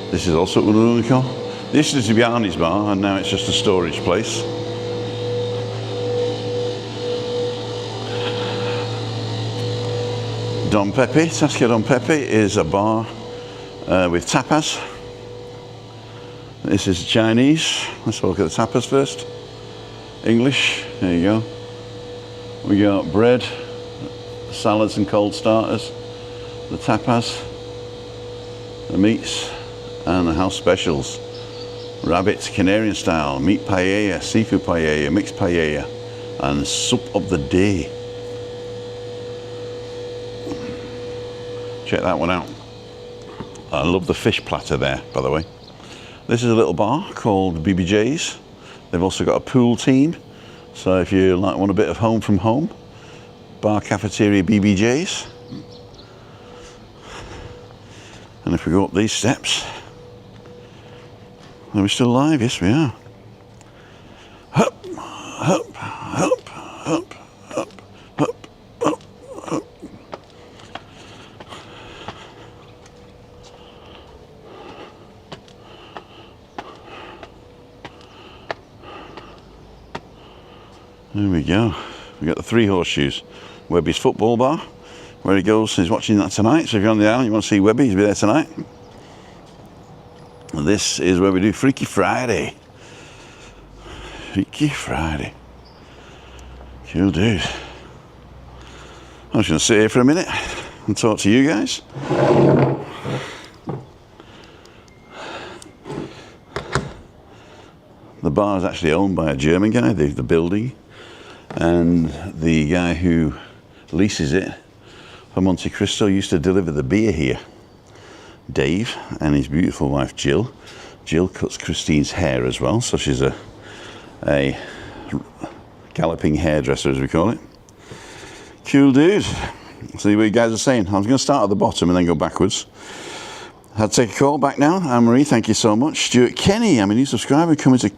This is also L'Unico. This is Juliane's bar, and now it's just a storage place. Don Pepe, Tasca Don Pepe is a bar with tapas. This is Chinese. Let's have a look at the tapas first. English, there you go. We got bread, salads and cold starters, the tapas, the meats, and the house specials. Rabbit Canarian style, meat paella, seafood paella, mixed paella, and soup of the day. Check that one out. I love the fish platter there, by the way. This is a little bar called BBJ's. They've also got a pool team, so if you like want a bit of home from home, bar cafeteria BBJ's. And if we go up these steps, are we still live? Yes, we are. Hup, hup, hup, hup, hup, hup, hup, hup. There we go. We got the 3 horseshoes. Webby's football bar, where he goes, he's watching that tonight. So if you're on the island, you want to see Webby, he'll be there tonight. And this is where we do Freaky Friday. Freaky Friday. Cool dude. I'm just going to sit here for a minute and talk to you guys. The bar is actually owned by a German guy, the building, and the guy who leases it for Monte Cristo used to deliver the beer here. Dave and his beautiful wife Jill. Jill cuts Christine's hair as well, so she's a galloping hairdresser, as we call it. Cool dude. See what you guys are saying. I'm going to start at the bottom and then go backwards. I'll take a call back now. Anne-Marie, thank you so much. Stuart Kenny, I'm a new subscriber coming to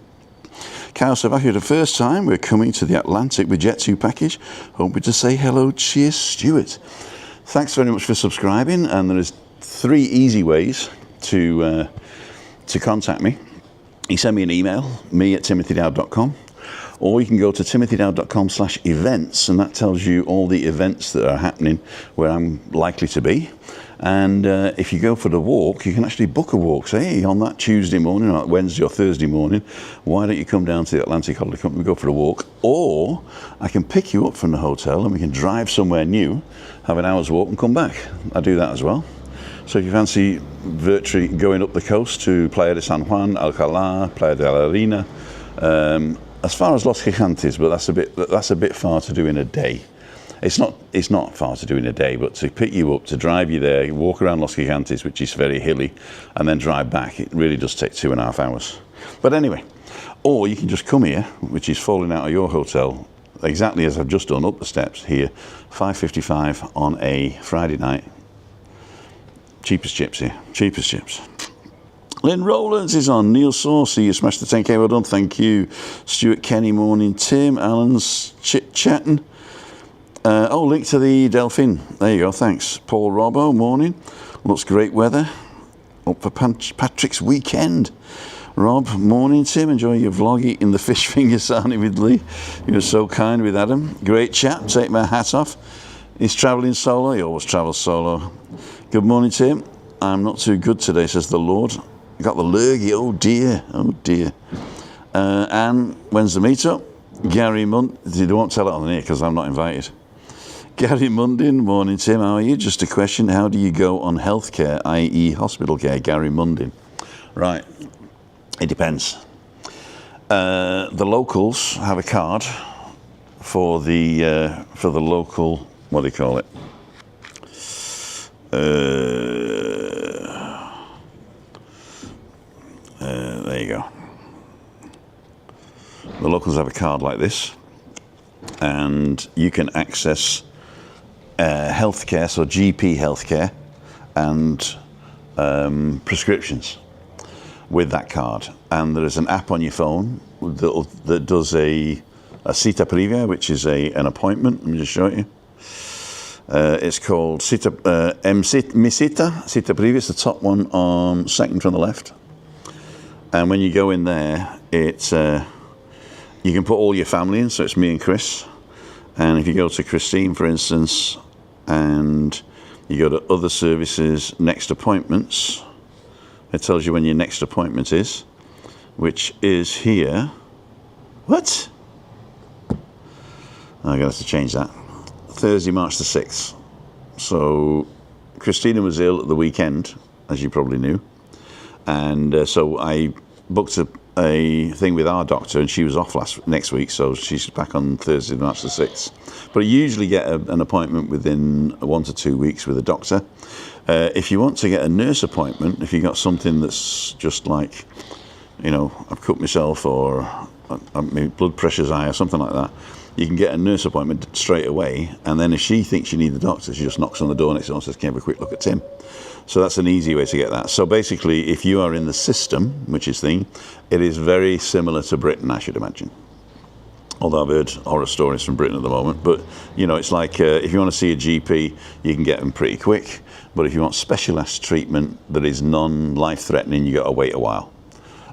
CALLAO SALVAJE for the first time. We're coming to the Atlantic with Jet2 package. Hoping to say hello. Cheers, Stuart. Thanks very much for subscribing, and there is 3 easy ways to contact me. You send me an email, me@timothydowd.com, or you can go to timothydowd.com/events, and that tells you all the events that are happening where I'm likely to be. And if you go for the walk, you can actually book a walk. Say, hey, on that Tuesday morning, or that Wednesday or Thursday morning, why don't you come down to the Atlantic Holiday Company and go for a walk? Or I can pick you up from the hotel and we can drive somewhere new, have an hour's walk and come back. I do that as well. So if you fancy virtually going up the coast to Playa de San Juan, Alcalá, Playa de la Arena, as far as Los Gigantes, but that's a bit far to do in a day. It's not far to do in a day, but to pick you up, to drive you there, walk around Los Gigantes, which is very hilly, and then drive back, it really does take 2.5 hours. But anyway, or you can just come here, which is falling out of your hotel exactly as I've just done up the steps here, $5.55 on a Friday night. Cheapest chips here, cheapest chips. Lynn Rowlands is on. Neil Saucy, you smashed the 10k, well done, thank you. Stuart Kenny, morning. Tim Allen's chit-chatting. Link to the Delphine. There you go, thanks. Paul Robbo, morning. Looks great weather. Up for Patrick's weekend. Rob, morning. Tim, enjoy your vlog eating the fish finger sarnie with Lee. You were so kind with Adam. Great chat, take my hat off. He's travelling solo, he always travels solo. Good morning, Tim. I'm not too good today, says the Lord. I got the lurgy, oh dear. And when's the meetup? Gary Mund, you won't tell it on the air because I'm not invited. Gary Mundin, morning Tim, how are you? Just a question, how do you go on healthcare, i.e. hospital care? Gary Mundin. Right, it depends. The locals have a card for the local, what do you call it? There you go. The locals have a card like this, and you can access healthcare, so GP healthcare, and prescriptions with that card. And there is an app on your phone that does a cita previa, which is an appointment. Let me just show it you. It's called Cita Previa. It's the top one on second from the left. And when you go in there, it's you can put all your family in, so it's me and Chris. And if you go to Christine, for instance, and you go to other services, next appointments, it tells you when your next appointment is, which is here. What? I'm gonna have to change that. Thursday, March the 6th. So Christina was ill at the weekend, as you probably knew. And so I booked a thing with our doctor, and she was off next week, so she's back on Thursday, March the 6th. But I usually get an appointment within 1 to 2 weeks with a doctor. If you want to get a nurse appointment, if you got something that's just like, you know, I've cut myself, or my blood pressure's high, or something like that, you can get a nurse appointment straight away, and then if she thinks you need the doctor, she just knocks on the door next door and says, can you have a quick look at Tim? So that's an easy way to get that. So basically, if you are in the system, which is thing, it is very similar to Britain, I should imagine. Although I've heard horror stories from Britain at the moment. But, you know, it's like if you want to see a GP, you can get them pretty quick. But if you want specialist treatment that is non-life-threatening, you got to wait a while.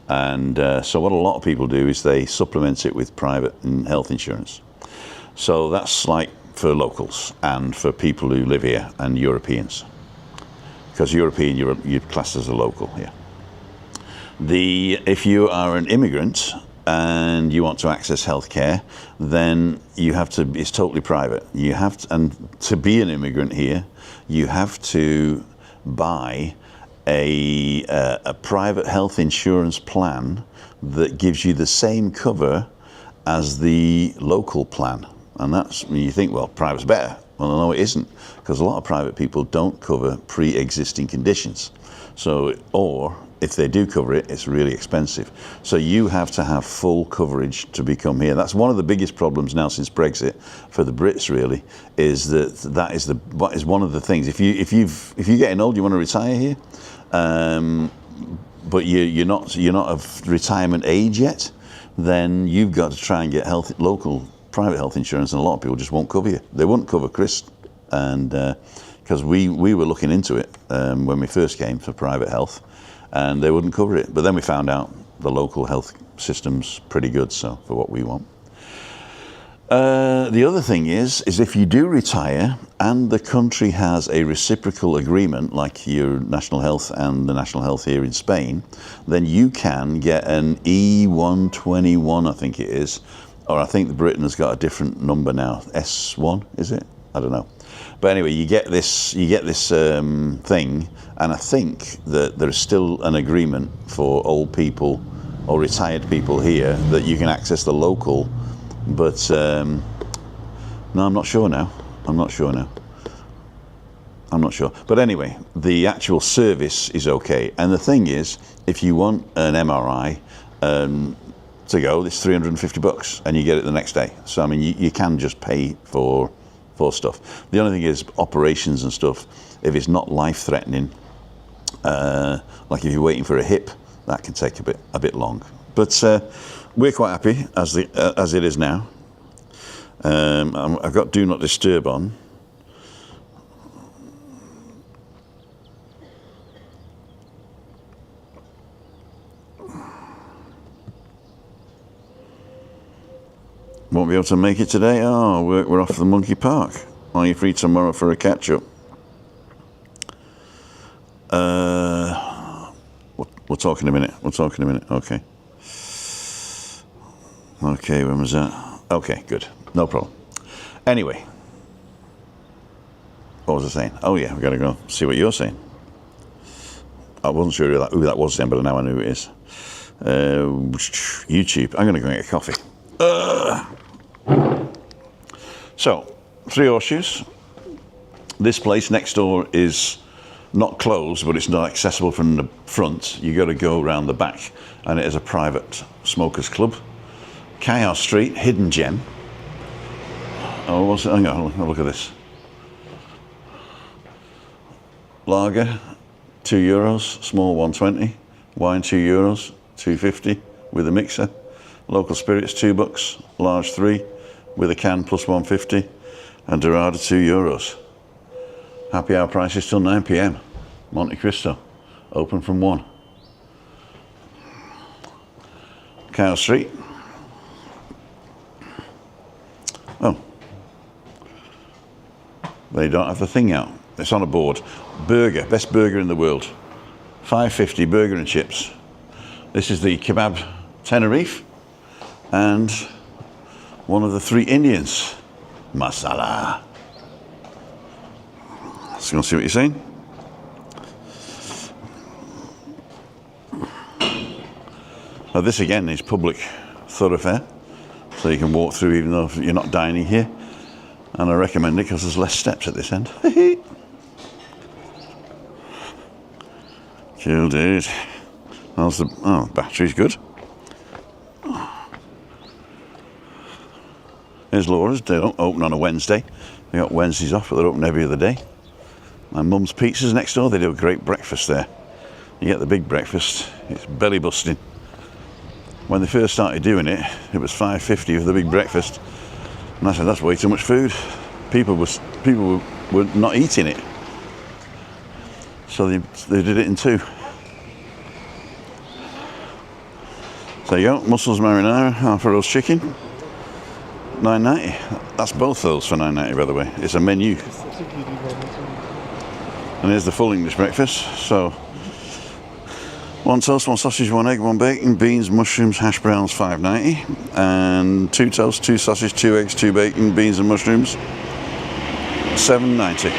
And so what a lot of people do is they supplement it with private health insurance. So that's like for locals and for people who live here and Europeans. Because European, you're classed as a local here. If you are an immigrant and you want to access healthcare, then you have to, it's totally private. You have to, and to be an immigrant here, you have to buy a private health insurance plan that gives you the same cover as the local plan. And that's when you think, well, private's better. Well, no, it isn't, because a lot of private people don't cover pre-existing conditions. So, or if they do cover it, it's really expensive. So you have to have full coverage to become here. That's one of the biggest problems now since Brexit for the Brits. Really, is that is one of the things. If you're getting old, you want to retire here, but you're not of retirement age yet, then you've got to try and get local private health insurance, and a lot of people just won't cover you. They wouldn't cover Chris, and because we were looking into it when we first came for private health, and they wouldn't cover it. But then we found out the local health system's pretty good, so for what we want. The other thing is if you do retire and the country has a reciprocal agreement, like your national health and the national health here in Spain, then you can get an E121, I think it is, or I think Britain has got a different number now. S1, is it? I don't know. But anyway, you get this thing, and I think that there is still an agreement for old people or retired people here that you can access the local. But no, I'm not sure now. I'm not sure. But anyway, the actual service is okay. And the thing is, if you want an MRI, to go, it's $350 and you get it the next day. So I mean, you can just pay for stuff. The only thing is operations and stuff, if it's not life-threatening, like if you're waiting for a hip, that can take a bit long. But we're quite happy as it is now. I've got Do Not Disturb on. Won't be able to make it today. Oh, we're off to the Monkey Park. Are you free tomorrow for a catch-up? We'll talk in a minute. Okay. Okay, when was that? Okay, good. No problem. Anyway. What was I saying? Oh yeah, we've got to go see what you're saying. I wasn't sure who that was then, but now I know who it is. YouTube. I'm going to go get a coffee. So, Three Horseshoes. This place next door is not closed, but it's not accessible from the front. You got to go around the back, and it is a private smokers club. CALLAO Street, hidden gem. Oh, what's it? Hang on, look at this. Lager, €2, small 120. Wine, €2, 2.50 with a mixer. Local spirits, $2, large 3 with a can plus 1.50, and Dorada, €2. Happy hour prices till 9 p.m. Monte Cristo, open from 1. CALLAO Street. Oh, they don't have the thing out. It's on a board. Burger, best burger in the world. $5.50 burger and chips. This is the Kebab Tenerife, and one of the 3 Indians. Masala. Let's go see what you're saying. Now this again is public thoroughfare, so you can walk through even though you're not dining here. And I recommend it because there's less steps at this end. Cool, dude. How's the battery's good. Here's Laura's. They don't open on a Wednesday. They got Wednesdays off, but they're open every other day. My mum's Pizzas next door. They do a great breakfast there. You get the big breakfast. It's belly busting. When they first started doing it, it was $5.50 for the big breakfast, and I said that's way too much food. People were not eating it, so they did it in 2. So there you go. Mussels marinara, half a roast chicken. $9.90. That's both those for $9.90, by the way. It's a menu. And here's the full English breakfast. So 1 toast, 1 sausage, 1 egg, 1 bacon, beans, mushrooms, hash browns, $5.90, and 2 toast, 2 sausage, 2 eggs, 2 bacon, beans and mushrooms, $7.90,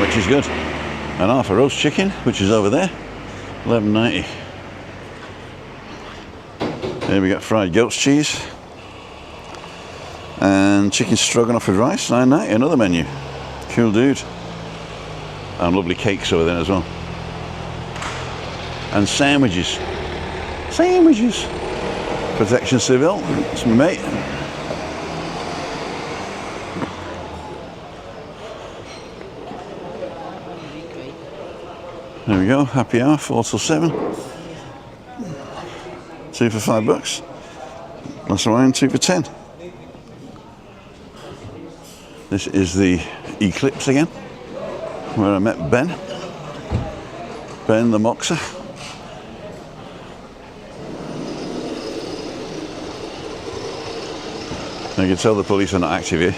which is good. And half a roast chicken, which is over there, $11.90. Here we got fried goat's cheese. And chicken stroganoff with rice, $9.90, another menu. Cool, dude. And lovely cakes over there as well. And sandwiches. Sandwiches. Protection Civil, it's my mate. There we go, happy hour, 4 till 7. 2 for $5. Glass of wine, 2 for 10. This is the Eclipse again, where I met Ben the Moxer. You can tell the police are not active here.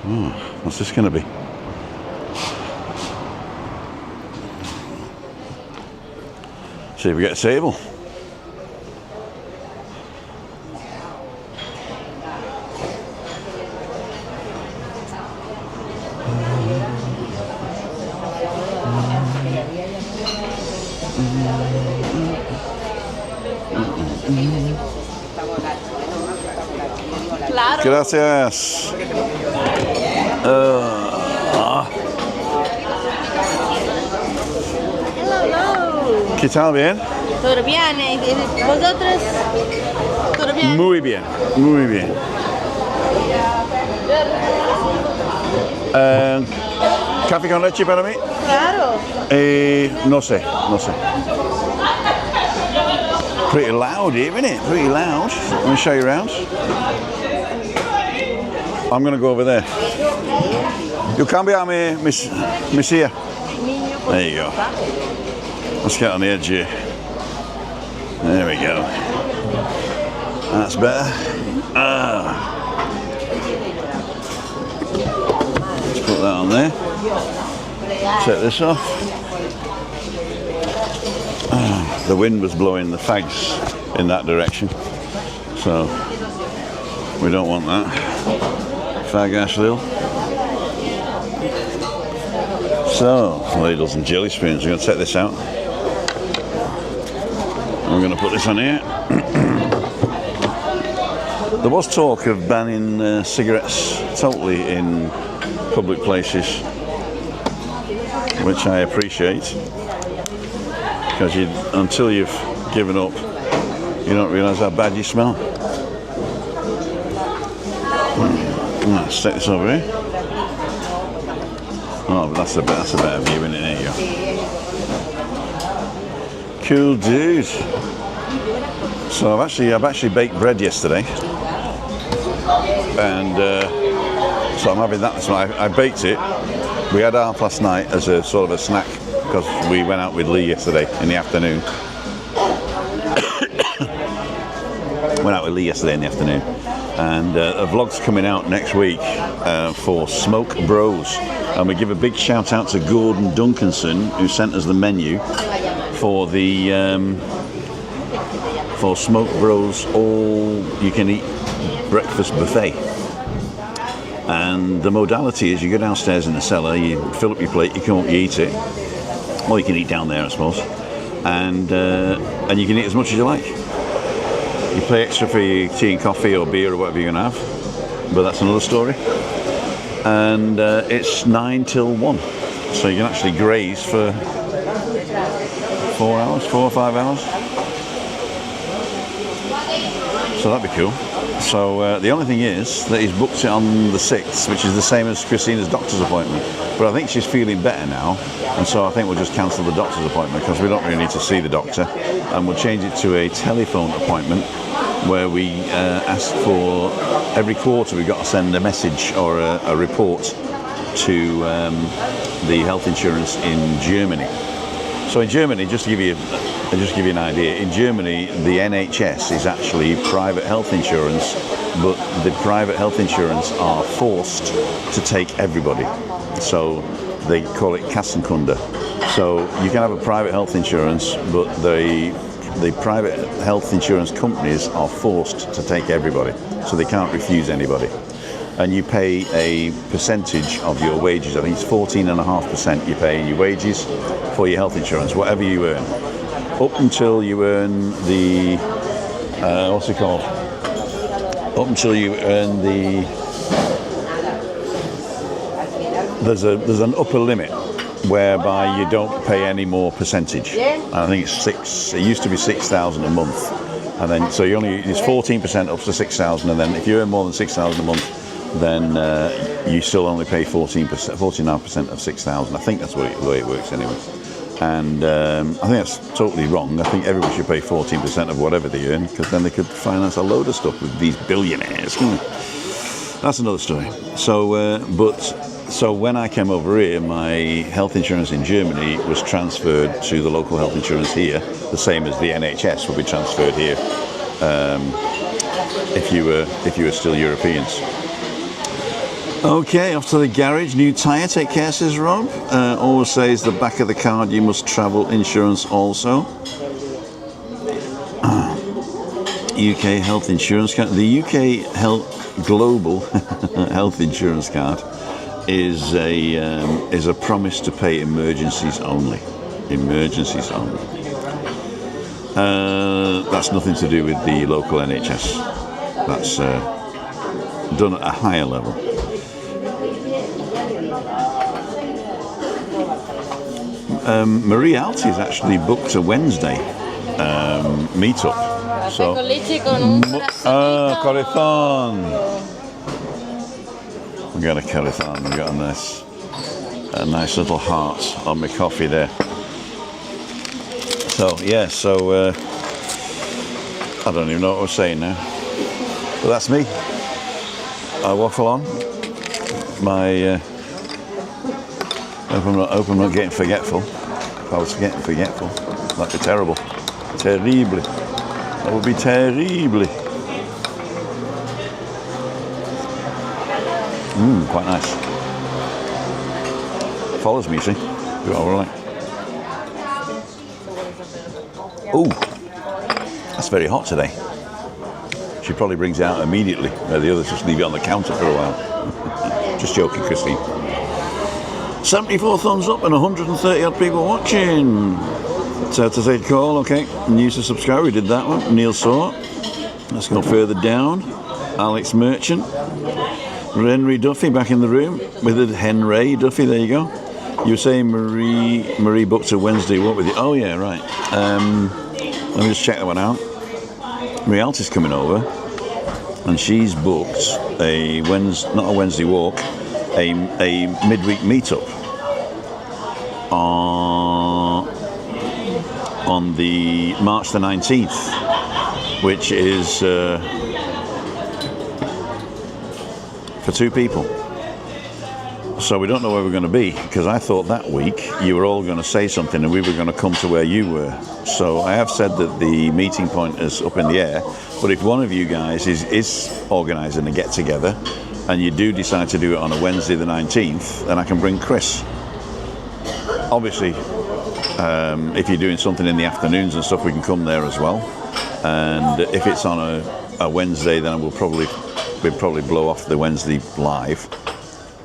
Oh, what's this going to be? See if we get a table. Gracias. Hello. ¿Qué tal? ¿Bien? ¿Todo bien? ¿Vosotros? ¿Todo bien? Muy bien, muy bien. ¿Café con leche para mí? Claro. No sé. Pretty loud here, isn't it? Pretty loud. Let me show you around. I'm going to go over there. You cambiame, Missia. There you go. Let's get on the edge here. There we go. That's better. Let's put that on there. Set this off. The wind was blowing the fags in that direction, so we don't want that. Fag Ashley. So, ladles and jelly spoons. We're going to take this out. And we're going to put this on here. There was talk of banning cigarettes totally in public places, which I appreciate, because until you've given up, you don't realise how bad you smell. Let's take this over here. Oh, but that's a better view, isn't it? There you go. Cool, dude. So I've actually baked bread yesterday, and so I'm having that this morning. I baked it. We had ours last night as a sort of a snack because we went out with Lee yesterday in the afternoon. And a vlog's coming out next week for Smoke Bros, and we give a big shout out to Gordon Duncanson, who sent us the menu for the for Smoke Bros all-you-can-eat breakfast buffet. And the modality is you go downstairs in the cellar, you fill up your plate, you come up, you eat it, or you can eat down there, I suppose, and you can eat as much as you like. You pay extra for your tea and coffee or beer or whatever you're going to have, but that's another story. And it's 9 till 1, so you can actually graze for 4 or 5 hours. So that'd be cool. So the only thing is that he's booked it on the 6th, which is the same as Christina's doctor's appointment. But I think she's feeling better now, and so I think we'll just cancel the doctor's appointment because we don't really need to see the doctor, and we'll change it to a telephone appointment where we ask for every quarter we've got to send a message or a report to the health insurance in Germany. So in Germany, just to give you an idea, in Germany the NHS is actually private health insurance, but the private health insurance are forced to take everybody. So they call it Kassenkunde. So you can have a private health insurance, but the private health insurance companies are forced to take everybody, so they can't refuse anybody. And you pay a percentage of your wages. I think it's 14.5% you pay in your wages for your health insurance, whatever you earn, up until you earn the what's it called? Up until you earn the there's an upper limit whereby you don't pay any more percentage. I think it's 6. It used to be 6,000 a month, and then so it's 14% up to 6,000, and then if you earn more than 6,000 a month, then you still only pay 14.5% of 6,000. I think that's the way it works anyway. And I think that's totally wrong. I think everybody should pay 14% of whatever they earn, because then they could finance a load of stuff with these billionaires. That's another story. So when I came over here, my health insurance in Germany was transferred to the local health insurance here, the same as the NHS will be transferred here if you were still Europeans. Okay, off to the garage. New tyre, take care, says Rob. Always says the back of the card you must travel insurance also. UK health insurance card. The UK global health insurance card is a promise to pay emergencies only. Emergencies only. That's nothing to do with the local NHS. done at a higher level. Marie Alti's actually booked a Wednesday meetup. So, Con leche con un corazón. We got a corazón. We got a nice little heart on my coffee there. So yeah, I don't even know what I was saying now. But that's me. I waffle on. I hope I'm not getting forgetful. If I was getting forgetful, that'd be terrible. Terrible. That would be terrible. Quite nice. Follows me, see? Do it all right. Oh, that's very hot today. She probably brings it out immediately. The others just leave it on the counter for a while. Just joking, Christine. 74 thumbs up and 130 odd people watching. So to take a call, okay. New to subscribe, we did that one. Neil Saw. Let's go further down. Alex Merchant. Henry Duffy back in the room with it. Henry Duffy, there you go. You were saying Marie booked a Wednesday walk with you. Oh yeah, right. Let me just check that one out. Marie Alti's coming over, and she's booked a not a Wednesday walk, a midweek meetup on the March the 19th, which is for 2 people. So we don't know where we're going to be, because I thought that week you were all going to say something and we were going to come to where you were. So I have said that the meeting point is up in the air, but if one of you guys is organising a get-together and you do decide to do it on a Wednesday the 19th, then I can bring Chris. Obviously, if you're doing something in the afternoons and stuff, we can come there as well. And if it's on a Wednesday, then we'll probably blow off the Wednesday live.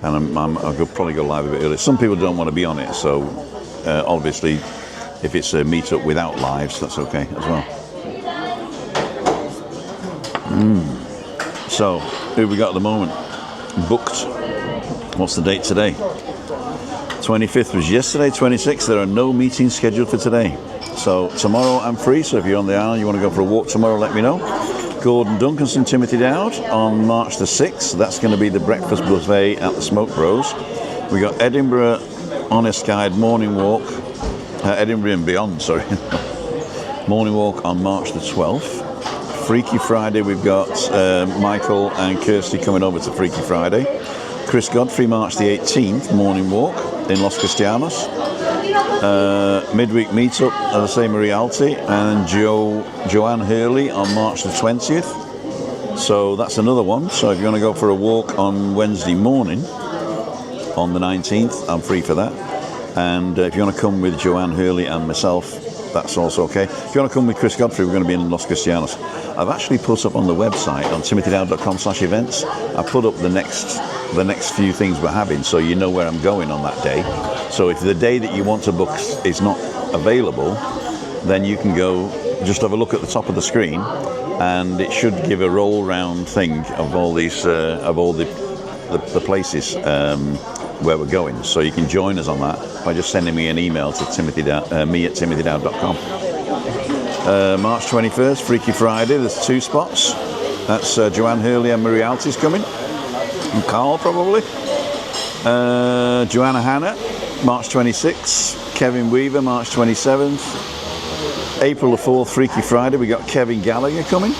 And I'll probably go live a bit early. Some people don't want to be on it, so obviously if it's a meetup without lives, that's okay as well. So who we got at the moment? Booked. What's the date today? 25th was yesterday. 26th, there are no meetings scheduled for today. So tomorrow I'm free, so if you're on the island, you want to go for a walk tomorrow, let me know. Gordon Duncanson, Timothy Dowd on March the 6th. That's going to be the breakfast buffet at the Smoke Bros. We got Edinburgh Honest Guide morning walk, Edinburgh and beyond, sorry. Morning walk on March the 12th. Freaky Friday, we've got Michael and Kirsty coming over to Freaky Friday. Chris Godfrey, March the 18th, morning walk in Los Cristianos. Midweek meetup, as I say, Marie Alti and Joanne Hurley on March the 20th. So that's another one. So if you want to go for a walk on Wednesday morning on the 19th, I'm free for that. And if you want to come with Joanne Hurley and myself, that's also okay. If you want to come with Chris Godfrey, we're going to be in Los Cristianos. I've actually put up on the website on timothydowd.com/events. I put up the next few things we're having, so you know where I'm going on that day. So if the day that you want to book is not available, then you can go, just have a look at the top of the screen, and it should give a roll round thing of all these the places where we're going. So you can join us on that by just sending me an email to me at timothydowd.com. March 21st, Freaky Friday, there's 2 spots. That's Joanne Hurley and Marie Alti's coming, and Carl probably. Joanna Hanna, March 26th. Kevin Weaver, March 27th. April the 4th, Freaky Friday, we got Kevin Gallagher coming.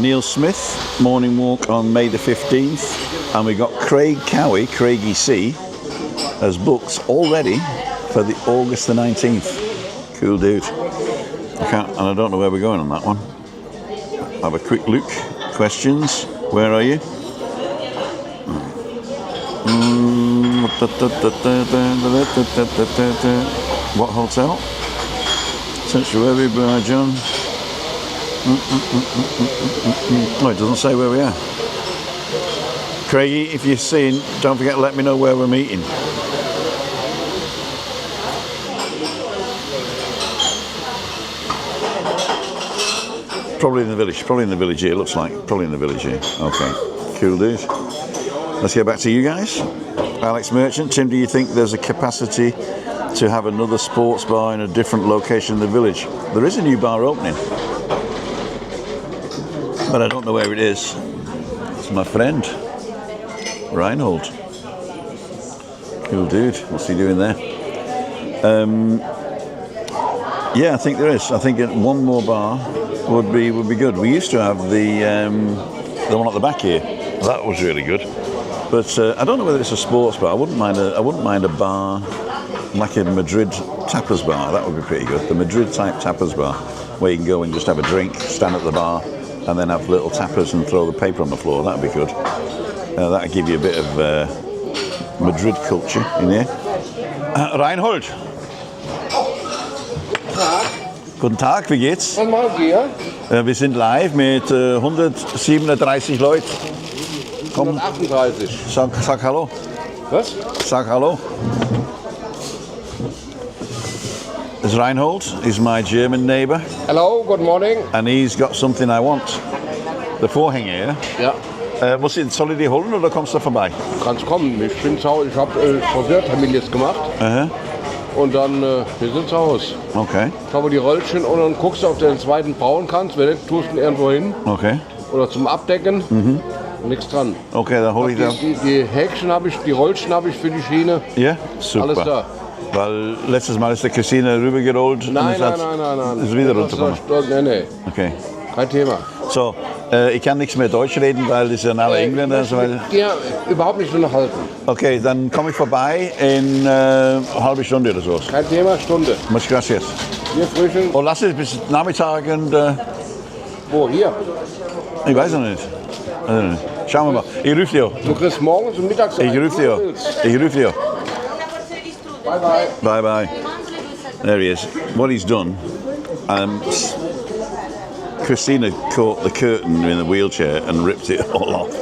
Neil Smith, morning walk on May the 15th. And we got Craig Cowie, Craigie C, as booked already for the August the 19th. Cool dude. And I don't know where we're going on that one. Have a quick look. Questions. Where are you? What hotel? Central Webby by John. Oh, it doesn't say where we are. Craigie, if you're seeing, don't forget to let me know where we're meeting. Probably in the village. Probably in the village here. Looks like probably in the village here. Okay, cool, dude. Let's get back to you guys. Alex Merchant, Tim, do you think there's a capacity to have another sports bar in a different location in the village? There is a new bar opening, but I don't know where it is. It's my friend, Reinhold. Cool dude. What's he doing there? Yeah, I think there is. I think one more bar would be good. We used to have the one at the back here. That was really good. But I don't know whether it's a sports bar. I wouldn't mind a bar like a Madrid tapas bar. That would be pretty good. The Madrid type tapas bar, where you can go and just have a drink, stand at the bar, and then have little tapas and throw the paper on the floor. That'd be good. That'd give you a bit of Madrid culture in here. Reinhold. Guten Tag, wie geht's? Was machen Sie hier? Wir sind live mit 137 Leuten. Komm, 138. sag hallo. Was? Sag hallo. This Reinhold is my German neighbour, Hello, good morning. and he's got something I want. Der Vorhänge, ja? Ja, Soll ich die holen oder kommst du vorbei? kannst kommen. Ich bin zu Hause. Ich habe Friseurtermin jetzt gemacht. Und dann, wir sind zu Hause. Okay, Ich habe die Röllchen und dann guckst du, ob du den zweiten bauen kannst. Wenn nicht, tust du ihn irgendwo hin. okay. Oder zum Abdecken. Nichts dran. Okay, dann hole ich das. Die Häkchen habe ich, die Röllchen habe ich für die Schiene. Ja, super. Alles da. Weil letztes Mal ist der Christine rübergerollt. und Nein, es nein, hat- nein. Ist wieder runtergekommen. Nee. Okay. Kein Thema. So, ich kann nichts mehr Deutsch reden, weil das sind alle Engländer. Ich Also, möchte mit dir überhaupt nicht unterhalten. okay, dann komme ich vorbei in eine halbe Stunde oder so. Kein Thema, Stunde. Muchas gracias. Wir frühstücken. Oh, lass es bis Nachmittag und Wo? Hier. ich weiß noch nicht. Schauen wir mal. Ich rufe dich an. Du kriegst morgens und mittags Ich ein, rufe wie dich du an. willst. Ich rufe dich an. Bye, bye. Bye bye. There he is. What he's done, Christina caught the curtain in the wheelchair and ripped it all off.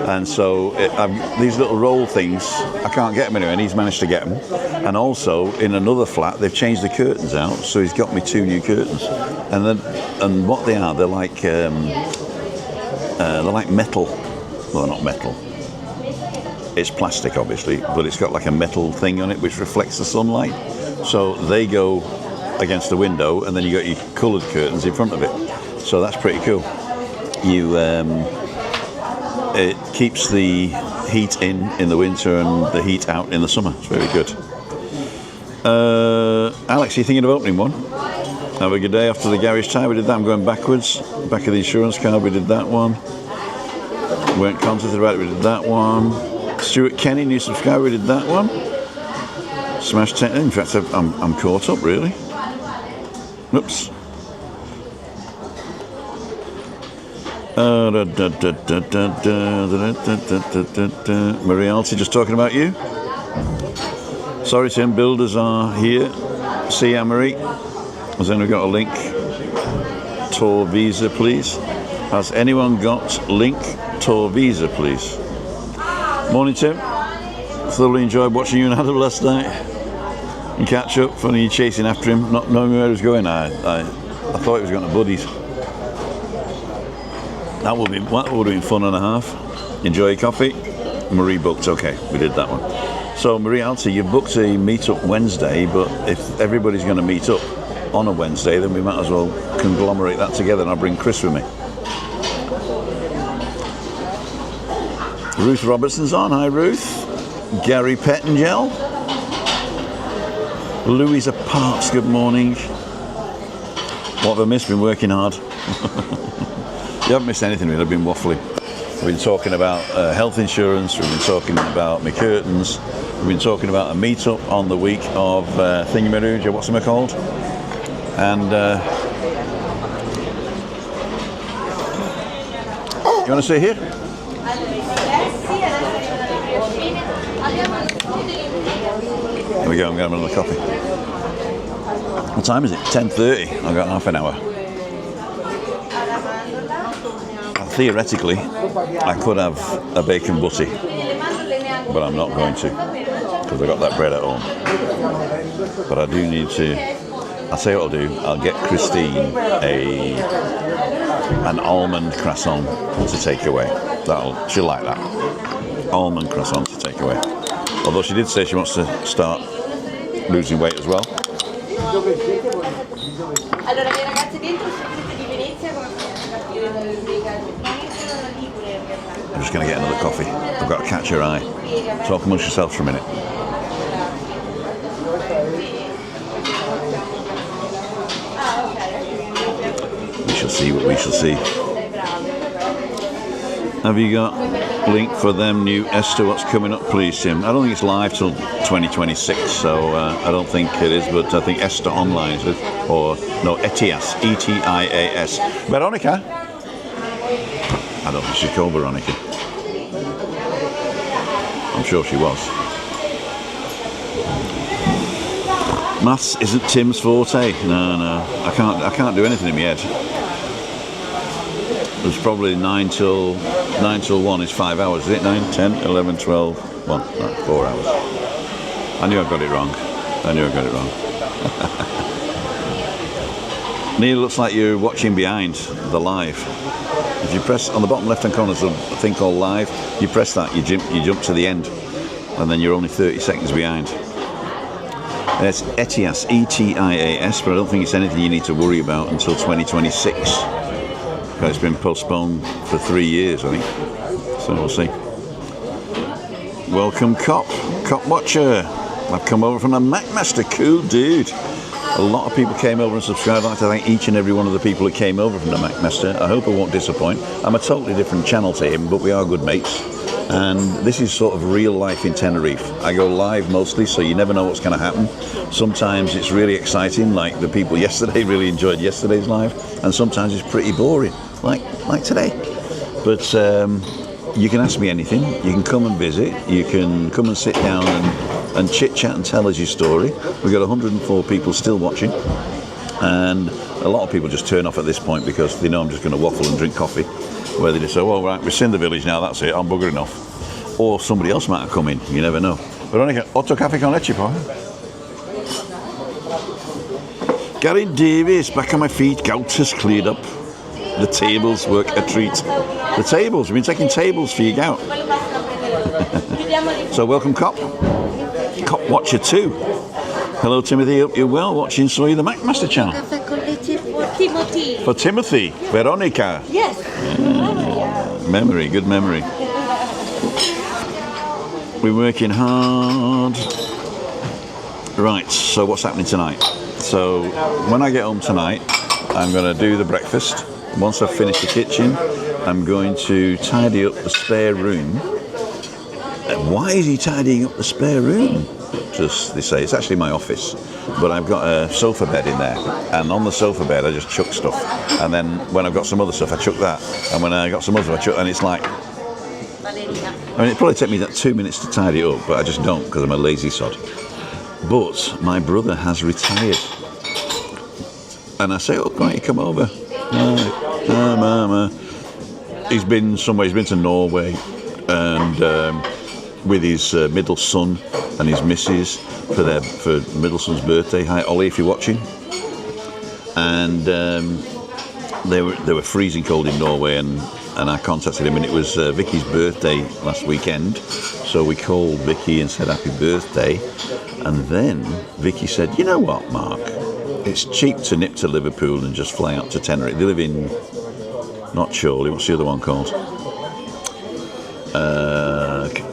And so these little roll things, I can't get them anywhere, and he's managed to get them. And also in another flat, they've changed the curtains out, so he's got me 2 new curtains. And what they are, they're like metal. Well, they're not metal. It's plastic, obviously, but it's got like a metal thing on it which reflects the sunlight. So they go against the window, and then you got your coloured curtains in front of it. So that's pretty cool. It keeps the heat in the winter and the heat out in the summer. It's very good. Alex, are you thinking of opening one? Have a good day after the garage tire. We did that. I'm going backwards. Back of the insurance card. We did that one. Weren't contacted about it. We did that one. Stuart Kenny, new subscriber. We did that one. Smash 10. In fact, I'm caught up really. Oops. Marialty, just talking about you. Sorry, Tim. Builders are here. See Anne-Marie. Has anyone got a link? Tour visa, please. Has anyone got link tour visa, please? Morning, Tim. Thoroughly enjoyed watching you and Adam last night. And catch up. Funny you chasing after him, not knowing where he was going. I thought he was going to Buddies. That would have been fun and a half. Enjoy your coffee. Marie booked. Okay, we did that one. So Marie Alty, you booked a meet-up Wednesday, but if everybody's going to meet up on a Wednesday, then we might as well conglomerate that together, and I'll bring Chris with me. Ruth Robertson's on. Hi, Ruth. Gary Pettingell. Louisa Parks, good morning. What have I missed? Been working hard. You haven't missed anything really, I've been waffling. We've been talking about health insurance, we've been talking about my curtains, we've been talking about a meet-up on the week of Thingamarooja, what's it called? And you want to sit here? There we go, I'm going to have another coffee. What time is it? 10:30. I've got half an hour. Theoretically, I could have a bacon butty, but I'm not going to because I got that bread at home. But I do need to I'll tell you what I'll do. I'll get Christine an almond croissant to take away. She'll like that. Almond croissant to take away. Although she did say she wants to start losing weight as well. Allora, le ragazze dentro sono tutte di Venezia, come partire dal Ligure in realtà. I'm just going to get another coffee. I've got to catch her eye. Talk amongst yourselves for a minute. We shall see what we shall see. Have you got a link for them new Esther? What's coming up, please, Tim? I don't think it's live till 2026, so I don't think it is, but I think Esther Online is it. Or, no, Etias, E-T-I-A-S. Veronica? I don't think she's called Veronica. I'm sure she was. Maths isn't Tim's forte. No. I can't do anything in my head. There's probably 9 till 1 is 5 hours, is it? 9, 10, 11, 12, 1, right, 4 hours. I knew I got it wrong. Neil, looks like you're watching behind the live. If you press on the bottom left hand corner, there's a thing called live. You press that, you jump to the end, and then you're only 30 seconds behind. It's Etias, E-T-I-A-S, but I don't think it's anything you need to worry about until 2026. It's been postponed for 3 years, I think. So we'll see. Welcome, Cop Watcher. I've come over from the McMaster. Cool dude. A lot of people came over and subscribed. I'd like to thank each and every one of the people who came over from the McMaster. I hope I won't disappoint. I'm a totally different channel to him, but we are good mates. And this is sort of real life in Tenerife. I go live mostly, so you never know what's going to happen. Sometimes it's really exciting, like the people yesterday really enjoyed yesterday's live, and sometimes it's pretty boring, like today. But you can ask me anything. You can come and visit. You can come and sit down and chit-chat and tell us your story. We've got 104 people still watching, and a lot of people just turn off at this point because they know I'm just going to waffle and drink coffee. Where they just say, well, right, we've seen the village now, that's it, I'm buggering off. Or somebody else might have come in, you never know. Veronica, otto caffè con leche, poi. Gary Davis, back on my feet, gout has cleared up. The tables work a treat. The tables, we've been taking tables for your gout. So welcome, Cop Watcher 2. Hello, Timothy, hope you're well, watching Soy the McMaster channel. Caffè con leche for Timothy. For Timothy, Veronica. Yes. Memory, good memory. We're working hard. Right, so what's happening tonight? So when I get home tonight, I'm going to do the breakfast. Once I've finished the kitchen, I'm going to tidy up the spare room. Why is he tidying up the spare room? Just, they say, it's actually my office, but I've got a sofa bed in there, and on the sofa bed I just chuck stuff, and then when I've got some other stuff I chuck that, and when I got some other stuff I chuck, and it's like, I mean, it'd probably take me that 2 minutes to tidy it up, but I just don't because I'm a lazy sod. But my brother has retired, and I say, oh, why don't you come over? He's been somewhere, he's been to Norway, and with his middle son and his missus for middle son's birthday. Hi Ollie, if you're watching. And they were freezing cold in Norway, and I contacted him, and it was Vicky's birthday last weekend, so we called Vicky and said happy birthday, and then Vicky said, you know what, Mark, it's cheap to nip to Liverpool and just fly out to Tenerife. They live in, not Chorley, what's the other one called?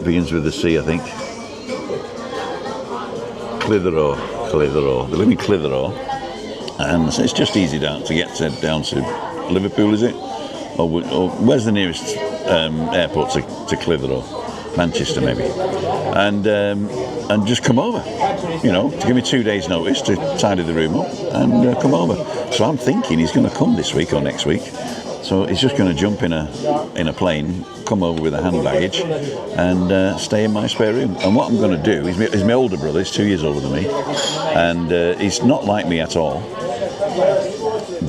Begins with the C, I think. Clitheroe. They live in Clitheroe, and so it's just easy down to Liverpool, is it? Or where's the nearest airport to Clitheroe? Manchester, maybe. And just come over, you know, to give me 2 days' notice to tidy the room up and come over. So I'm thinking he's going to come this week or next week. So he's just going to jump in a plane, come over with a hand baggage, and stay in my spare room. And what I'm going to do, he's my older brother, he's 2 years older than me, and he's not like me at all.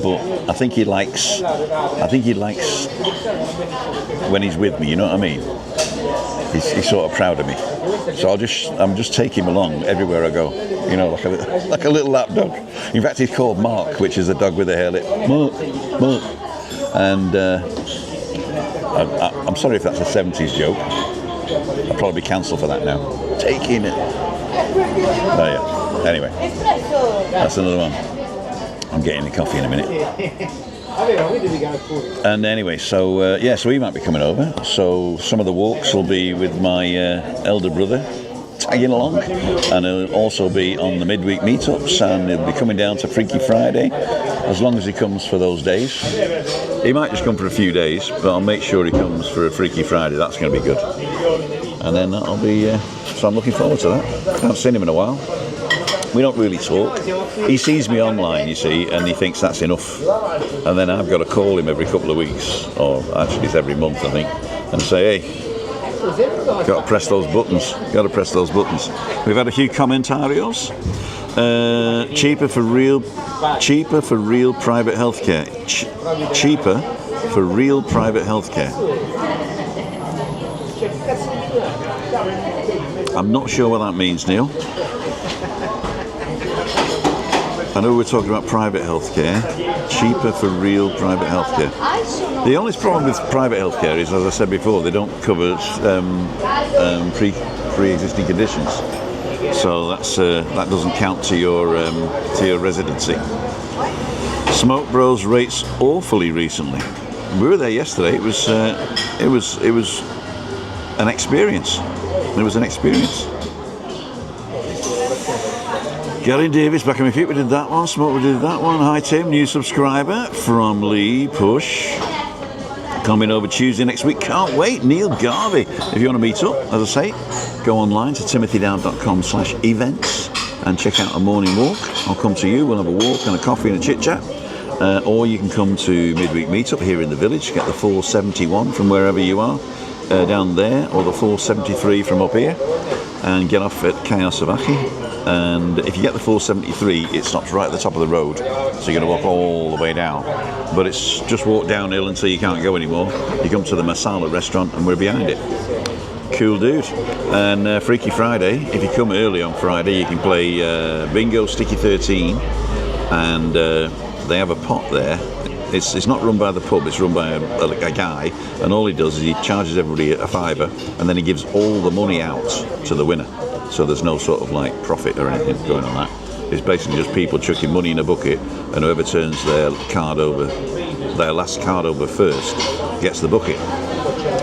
But I think he likes when he's with me. You know what I mean? he's sort of proud of me. So I'm just taking him along everywhere I go. You know, like a little lap dog. In fact, he's called Mark, which is the dog with the hair lip. Mark. And I'm sorry if that's a 70s joke. I'll probably be cancelled for that now. Taking it. Oh yeah. Anyway, that's another one. I'm getting the coffee in a minute. And anyway, so so he might be coming over. So some of the walks will be with my elder brother tagging along, and he'll also be on the midweek meetups, and he'll be coming down to Freaky Friday as long as he comes for those days. He might just come for a few days, but I'll make sure he comes for a Freaky Friday. That's going to be good. And then that'll be so I'm looking forward to that. I haven't seen him in a while. We don't really talk. He sees me online, you see, and he thinks that's enough. And then I've got to call him every couple of weeks, or actually it's every month, I think, and say, hey, got to press those buttons. Got to press those buttons. We've had a few commentarios. Cheaper for real private healthcare. Cheaper for real private healthcare. I'm not sure what that means, Neil. I know we're talking about private healthcare. Cheaper for real private healthcare. The only problem with private healthcare is, as I said before, they don't cover pre-existing conditions. So that doesn't count to your residency. Smoke Bros rates awfully recently. We were there yesterday. It was an experience. It was an experience. Gary Davis, back on my feet, we did that one. Smoke, we did that one. Hi Tim, new subscriber from Lee Push. Coming over Tuesday next week. Can't wait. Neil Garvey. If you want to meet up, as I say, go online to timothydown.com/events and check out a morning walk. I'll come to you. We'll have a walk and a coffee and a chit chat. Or you can come to midweek meetup here in the village. Get the 471 from wherever you are down there, or the 473 from up here, and get off at CALLAO SALVAJE. And if you get the 473, it stops right at the top of the road, so you're going to walk all the way down. But it's just walk downhill until you can't go anymore. You come to the Masala restaurant and we're behind it. Cool dude. And Freaky Friday, if you come early on Friday, you can play Bingo Sticky 13, and they have a pot there. It's not run by the pub, it's run by a guy, and all he does is he charges everybody a £5, and then he gives all the money out to the winner. So there's no sort of like profit or anything going on that. It's basically just people chucking money in a bucket, and whoever turns their last card over first gets the bucket.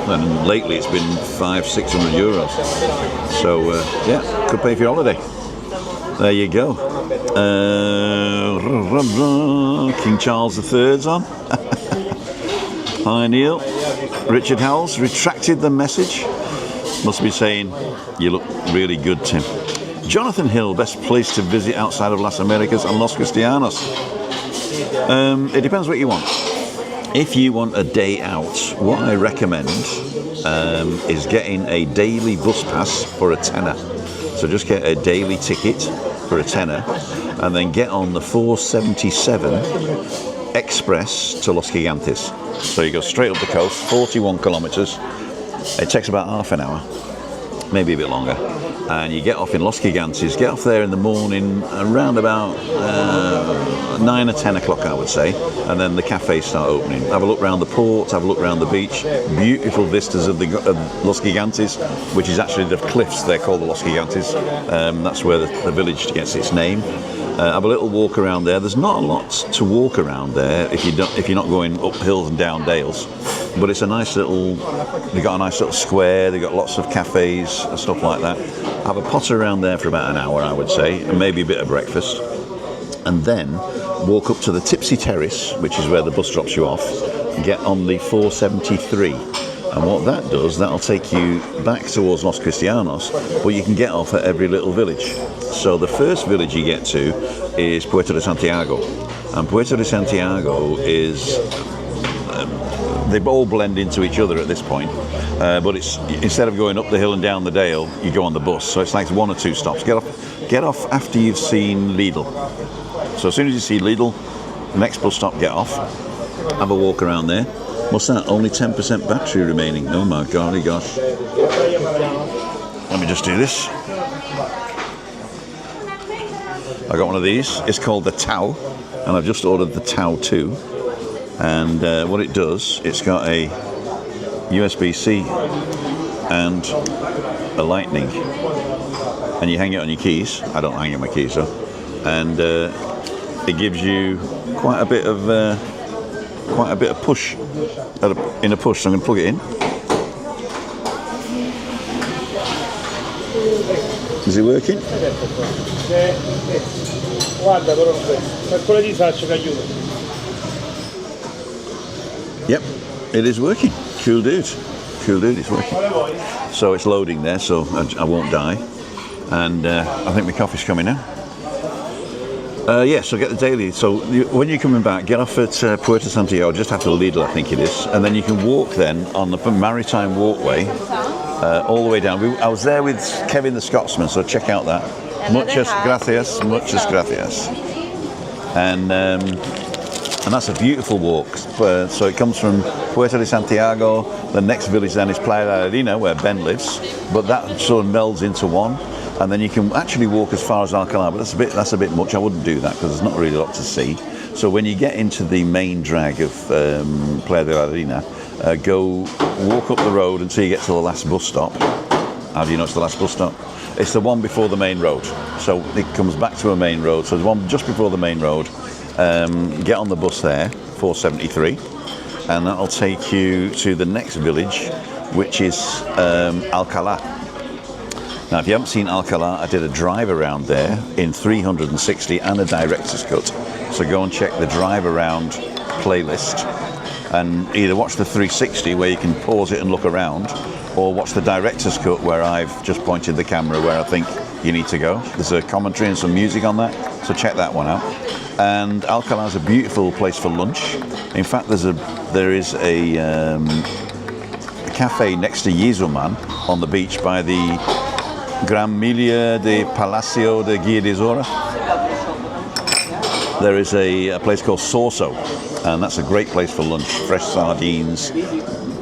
And lately it's been €500-600 euros. So could pay for your holiday. There you go. King Charles III's on. Hi Neil. Richard Howells retracted the message. Must be saying, you look really good, Tim. Jonathan Hill, best place to visit outside of Las Americas and Los Cristianos. It depends what you want. If you want a day out, what I recommend is getting a daily bus pass for a tenner. So just get a daily ticket for a tenner, and then get on the 477 Express to Los Gigantes. So you go straight up the coast, 41 kilometres. It takes about half an hour, maybe a bit longer. And you get off in Los Gigantes, get off there in the morning around about 9 or 10 o'clock, I would say, and then the cafes start opening. Have a look around the port, have a look around the beach. Beautiful vistas of Los Gigantes, which is actually the cliffs. They're called the Los Gigantes. That's where the village gets its name. Have a little walk around there. There's not a lot to walk around there if you're not going up hills and down dales. But it's a nice little. They've got a nice little square. They've got lots of cafes and stuff like that. Have a potter around there for about an hour, I would say, and maybe a bit of breakfast, and then walk up to the Tipsy Terrace, which is where the bus drops you off, and get on the 473. And what that does, that'll take you back towards Los Cristianos, but you can get off at every little village. So the first village you get to is Puerto de Santiago, and Puerto de Santiago is. They all blend into each other at this point, but it's instead of going up the hill and down the dale, you go on the bus. So it's like 1 or 2 stops. Get off after you've seen Lidl. So as soon as you see Lidl, the next bus stop, get off, have a walk around there, What's that? Only 10% battery remaining. Oh my golly gosh. Let me just do this. I got one of these. It's called the Tau, and I've just ordered the Tau 2. And what it does, it's got a USB-C and a lightning, and you hang it on your keys. I don't hang it on my keys though. And it gives you quite a bit of push in a push. So I'm going to plug it in. Is it working? Yep, it is working. Cool dude. Cool dude, it's working. So it's loading there, so I won't die. And I think my coffee's coming now. Yeah, so get the daily. So when you're coming back, get off at Puerto Santiago, just after Lidl, I think it is. And then you can walk then on the maritime walkway all the way down. I was there with Kevin the Scotsman, so check out that. Muchas gracias, muchas gracias. And that's a beautiful walk. So it comes from Puerto de Santiago. The next village then is Playa de la Arena, where Ben lives. But that sort of melds into one. And then you can actually walk as far as Alcalá, but that's a bit much. I wouldn't do that because there's not really a lot to see. So when you get into the main drag of Playa de la Arena, walk up the road until you get to the last bus stop. How do you know it's the last bus stop? It's the one before the main road. So it comes back to a main road. So the one just before the main road. Get on the bus there, 473, and that'll take you to the next village, which is Alcalá. Now, if you haven't seen Alcalá, I did a drive around there in 360 and a director's cut. So go and check the drive around playlist and either watch the 360 where you can pause it and look around, or watch the director's cut where I've just pointed the camera where I think you need to go. There's a commentary and some music on that, so check that one out. And Alcalá is a beautiful place for lunch. In fact, there is a cafe next to Yezuman on the beach by the Gran Millar de Palacio de Guia de Zora. There is a place called Sorso, and that's a great place for lunch. Fresh sardines,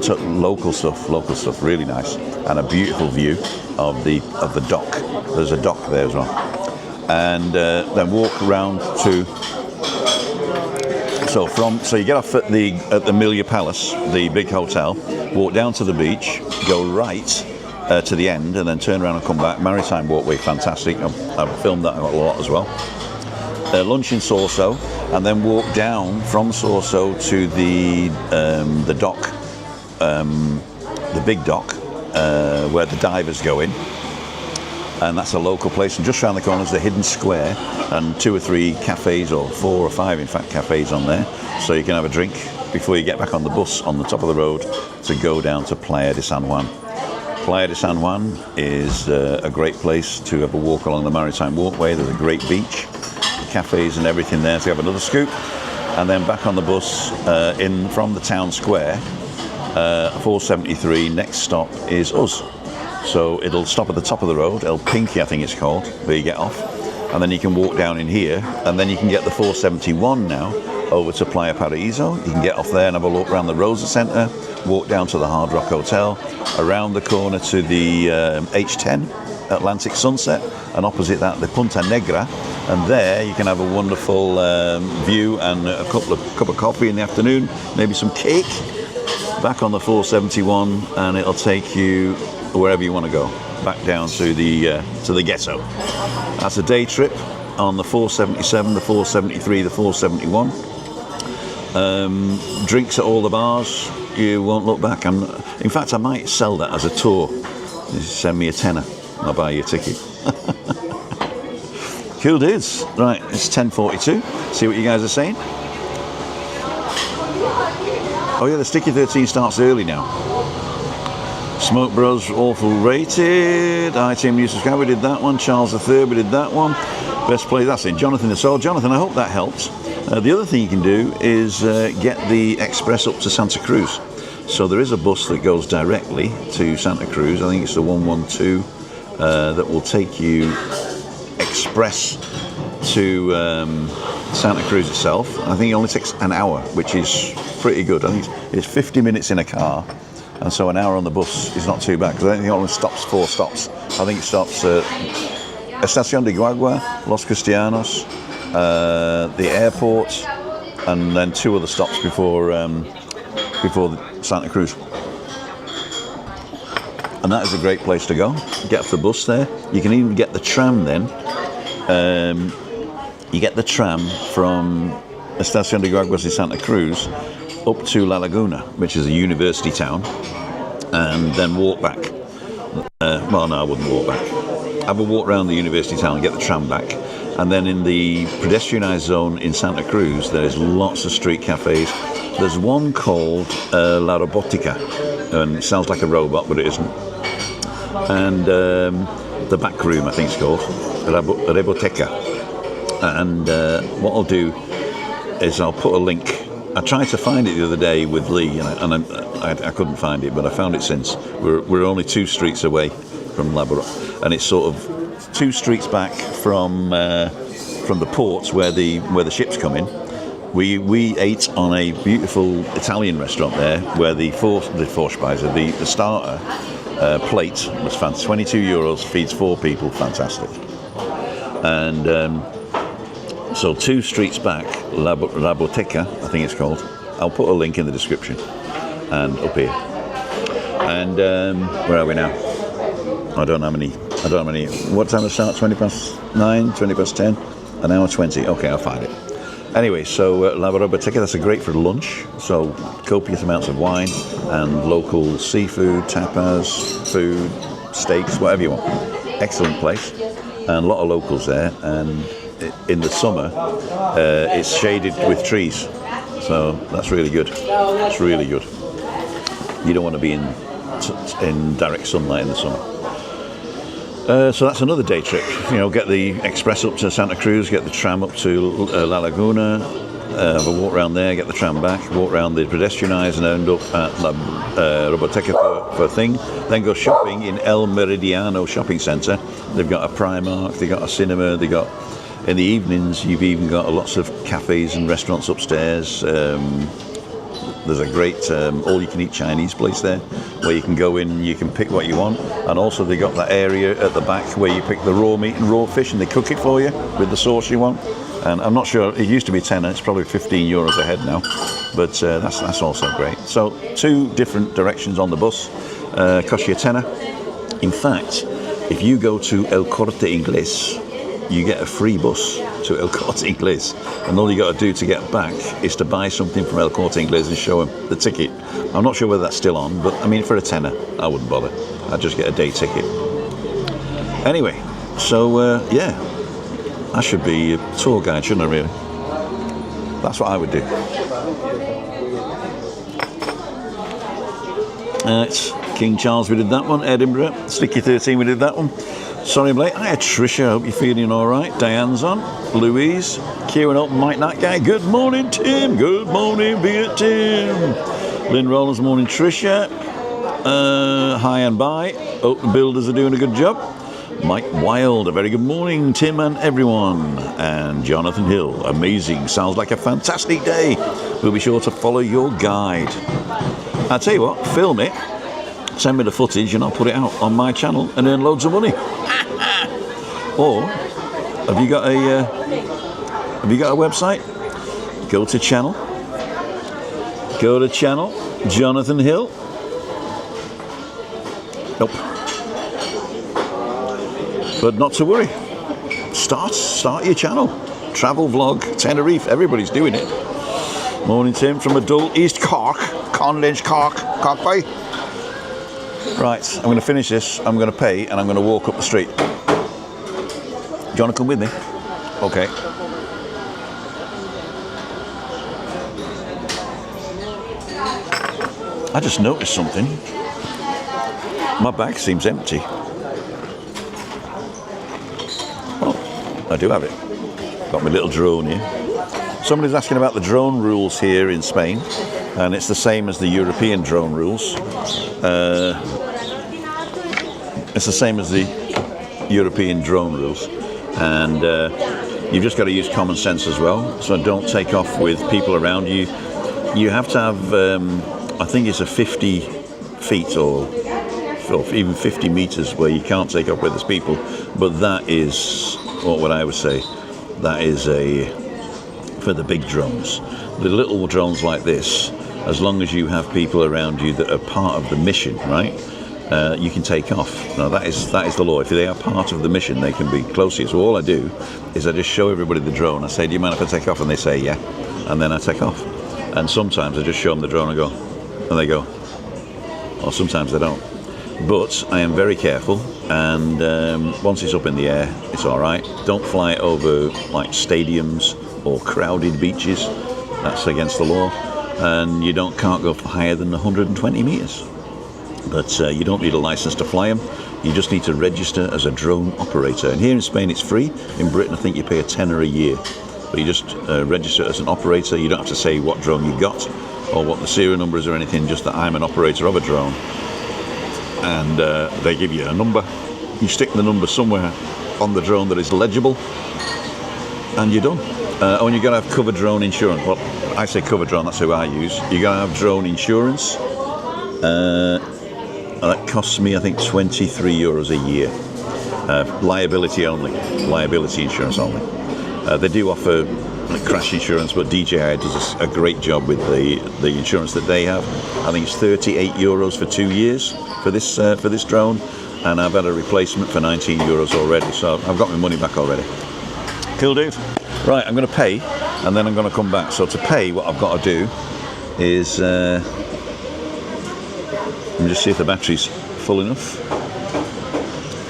local stuff, really nice, and a beautiful view of the dock. There's a dock there as well. And then walk around to. So you get off at the Millar Palace, the big hotel. Walk down to the beach, go right to the end, and then turn around and come back. Maritime walkway, fantastic. I've filmed that a lot as well. Lunch in Sorso, and then walk down from Sorso to the dock, the big dock, where the divers go in. And that's a local place, and just around the corner is the hidden square and 2 or 3 cafes, or 4 or 5 in fact cafes on there, so you can have a drink before you get back on the bus on the top of the road to go down to Playa de San Juan. Playa de San Juan is a great place to have a walk along the maritime walkway. There's a great beach, cafes and everything there to have another scoop, and then back on the bus from the town square, 473, next stop is us. So it'll stop at the top of the road, El Pinky I think it's called, where you get off, and then you can walk down in here, and then you can get the 471 now over to Playa Paraíso. You can get off there and have a look around the Rosa Centre, walk down to the Hard Rock Hotel, around the corner to the H10 Atlantic Sunset, and opposite that the Punta Negra, and there you can have a wonderful view and a cup of coffee in the afternoon, maybe some cake, back on the 471, and it'll take you wherever you want to go, back down to the ghetto. That's a day trip on the 477, the 473, the 471. Drinks at all the bars, you won't look back. In fact, I might sell that as a tour. Just send me a tenner, I'll buy you a ticket. Cool dudes. Right, it's 10:42. See what you guys are saying. Oh yeah, the Sticky 13 starts early now. Smoke Bros, awful rated. iTeam new subscriber, we did that one. Charles III, we did that one. Best play, that's it. Jonathan the Soul. Jonathan, I hope that helped. The other thing you can do is get the express up to Santa Cruz. So there is a bus that goes directly to Santa Cruz. I think it's the 112 that will take you express to Santa Cruz itself. I think it only takes an hour, which is pretty good. I think it's 50 minutes in a car, and so an hour on the bus is not too bad, because I don't think it only stops 4 stops. I think it stops at Estación de Guagua, Los Cristianos, the airport, and then 2 other stops before Santa Cruz. And that is a great place to go. Get off the bus there. You can even get the tram then. You get the tram from Estación de Guaguas de Santa Cruz up to La Laguna, which is a university town, and then walk back. Well, no, I wouldn't walk back. I would walk around the university town and get the tram back. And then in the pedestrianised zone in Santa Cruz, there's lots of street cafes. There's one called La Robotica, and it sounds like a robot, but it isn't. And the back room, I think it's called, Reboteca. And what I'll do is I'll put a link. I tried to find it the other day with Lee, and I couldn't find it, but I found it since. We're only 2 streets away from Labrador, and it's sort of 2 streets back from the ports where the ships come in. We ate on a beautiful Italian restaurant there, where the starter plate was fantastic. 22 euros, feeds 4 people, fantastic. And so 2 streets back, La Boteca, I think it's called. I'll put a link in the description and up here. And where are we now? I don't know how many. What time does it start? 20 past 9, 20 past 10, an hour 20. Okay, I'll find it. Anyway, so La Boteca, that's a great for lunch. So copious amounts of wine and local seafood, tapas, food, steaks, whatever you want. Excellent place, and a lot of locals there. And in the summer, it's shaded with trees, so that's really good. It's really good. You don't want to be in direct sunlight in the summer. So that's another day trip. Get the express up to Santa Cruz, get the tram up to La Laguna, have a walk around there, get the tram back, walk around the pedestrianised, and end up at La Roboteca for a thing. Then go shopping in El Meridiano shopping centre. They've got a Primark, they've got a cinema, they got. In the evenings, you've even got lots of cafes and restaurants upstairs. There's a great all-you-can-eat Chinese place there, where you can go in, you can pick what you want, and also they got that area at the back where you pick the raw meat and raw fish, and they cook it for you with the sauce you want. And I'm not sure, it used to be 10, it's probably 15 euros a head now, but that's also great. So 2 different directions on the bus, cost you a tenner. In fact, if you go to El Corte Inglés, you get a free bus to El Corte Inglés, and all you got to do to get back is to buy something from El Corte Inglés and show them the ticket. I'm not sure whether that's still on, but I mean, for a tenner, I wouldn't bother. I'd just get a day ticket. Anyway, so yeah, I should be a tour guide, shouldn't I, really? That's what I would do. It's King Charles, we did that one. Edinburgh, Sticky 13, we did that one. Sorry I'm late. Hi Tricia, I hope you're feeling all right. Diane's on. Louise, queuing up, Mike That Guy. Good morning, Tim. Good morning, Viet Tim. Lynn Rollins, morning, Tricia. Hi and bye. Hope the builders are doing a good job. Mike Wild, a very good morning, Tim and everyone. And Jonathan Hill, amazing. Sounds like a fantastic day. We'll be sure to follow your guide. I'll tell you what, film it. Send me the footage and I'll put it out on my channel and earn loads of money. Or have you got a website? Go to channel, Jonathan Hill. Nope. But not to worry. Start your channel. Travel vlog, Tenerife. Everybody's doing it. Morning, Tim, from a dull East Cork, Conlinge Cork, Bay. Right, I'm going to finish this, I'm going to pay, and I'm going to walk up the street. Do you want to come with me? Okay. I just noticed something. My bag seems empty. Oh, I do have it. Got my little drone here. Somebody's asking about the drone rules here in Spain, and it's the same as the European drone rules. It's the same as the European drone rules, and you've just got to use common sense as well. So don't take off with people around you. You have to have, I think it's a 50 feet or even 50 meters where you can't take off where there's people. But that is, what would I would say, that is for the big drones. The little drones like this, as long as you have people around you that are part of the mission, right? You can take off. Now that is the law. If they are part of the mission, they can be close to you. So all I do is I just show everybody the drone. I say, do you mind if I take off? And they say, yeah. And then I take off. And sometimes I just show them the drone and go, and they go. Or sometimes they don't. But I am very careful, and once it's up in the air, it's all right. Don't fly over like stadiums or crowded beaches. That's against the law. And you can't go higher than 120 meters. But you don't need a license to fly them. You just need to register as a drone operator. And here in Spain it's free. In Britain I think you pay £10 a year. But you just register as an operator. You don't have to say what drone you got or what the serial number is or anything, just that I'm an operator of a drone. And they give you a number. You stick the number somewhere on the drone that is legible, and you're done. And you got to have covered drone insurance. Well, I say covered drone, that's who I use. You got to have drone insurance. That costs me, I think, €23 a year. Liability only. Liability insurance only. They do offer crash insurance, but DJI does a great job with the insurance that they have. I think it's €38 for 2 years for this drone, and I've had a replacement for €19 already, so I've got my money back already. Cool, dude. Right, I'm going to pay, and then I'm going to come back. So to pay, what I've got to do is let me just see if the battery's full enough.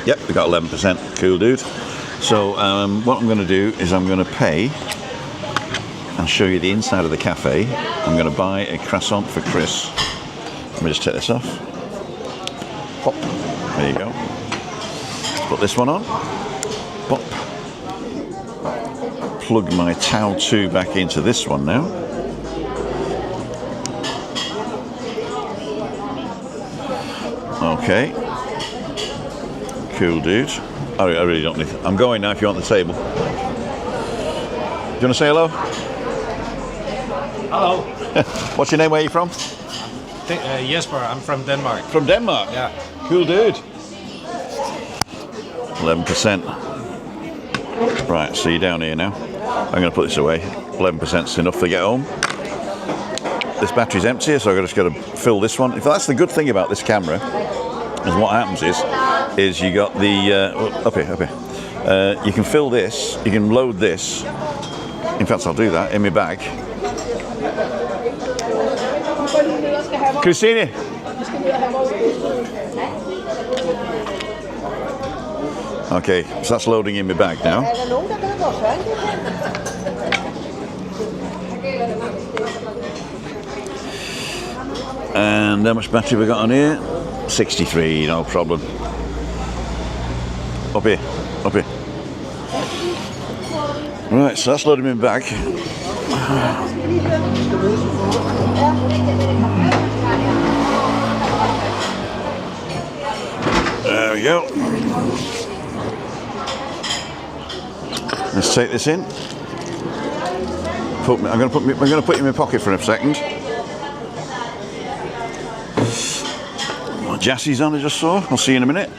Yep, we got 11%. Cool, dude. So what I'm going to do is I'm going to pay and show you the inside of the cafe. I'm going to buy a croissant for Chris. Let me just take this off. Pop. There you go. Put this one on. Pop. Plug my Tau 2 back into this one now. Okay. Cool, dude. I really don't need it. I'm going now if you want the table. Do you want to say hello? Hello. What's your name? Where are you from? Jesper, I'm from Denmark. From Denmark? Yeah. Cool, dude. 11%. Right, so you're down here now. I'm going to put this away. 11% is enough to get home. This battery's empty, so I've just got to fill this one. If that's the good thing about this camera, is what happens is you got the up here. You can fill this. You can load this. In fact, I'll do that in my bag. Christine. Okay, so that's loading in my bag now. And how much battery we got on here? 63, no problem. Up here. Right, so that's loading in my bag. There we go. Let's take this in. I'm going to put it in my pocket for a second. My Jassie's on, I just saw. I'll see you in a minute.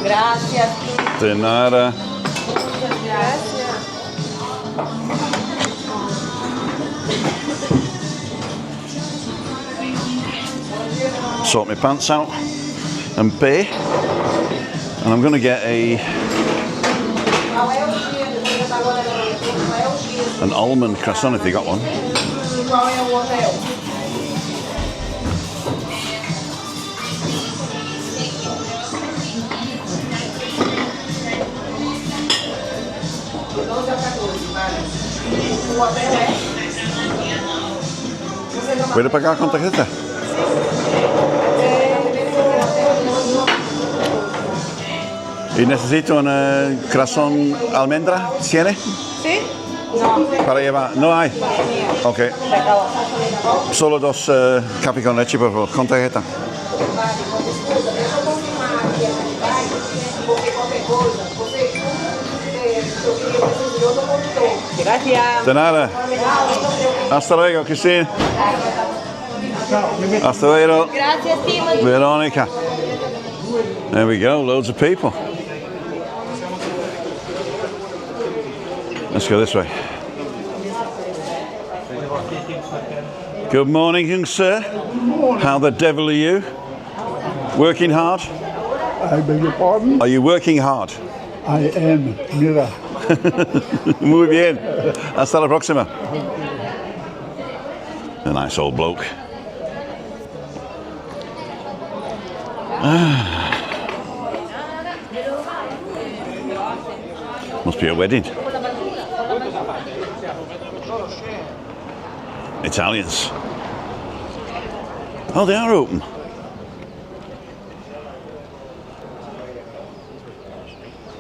Gracias. De nada. Sort my pants out and pay, and I'm going to get an almond croissant if they got one. ¿Puede pagar con tarjeta? Y necesito una corazón almendra, ¿tiene? Sí. Para llevar. No hay. Ok. Solo dos café con leche, por favor, con tarjeta. Gracias. De nada. Hasta luego, Cristina. Hasta luego. Gracias, Timothy. Veronica. There we go, loads of people. Let's go this way. Good morning, young sir. How the devil are you? Working hard? I beg your pardon? Are you working hard? I am Millar. Muy bien. Hasta la próxima. A nice old bloke. Must be a wedding. Italians. Oh, they are open.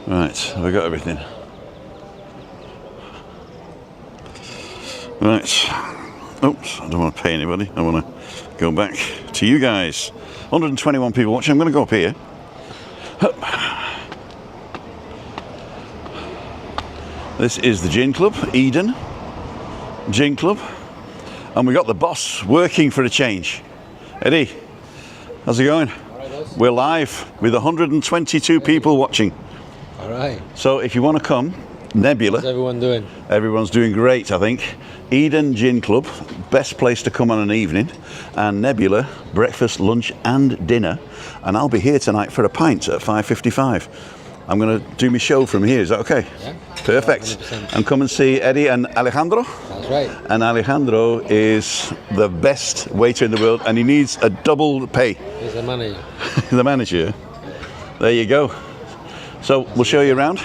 Right, have I got everything? Right. Oops, I don't want to pay anybody. I want to go back to you guys. 121 people watching. I'm going to go up here. Hup. This is the Gin Club, Eden Gin Club. And we got the boss working for a change. Eddie, how's it going? We're live with 122 people watching. All right. So if you want to come, Nebula. How's everyone doing? Everyone's doing great, I think. Eden Gin Club, best place to come on an evening. And Nebula, breakfast, lunch and dinner. And I'll be here tonight for a pint at 5:55. I'm going to do my show from here, is that okay? Yeah. Perfect. 100%. And come and see Eddie and Alejandro. That's right. And Alejandro is the best waiter in the world and he needs a double pay. He's the manager. The manager. There you go. So we'll show you around.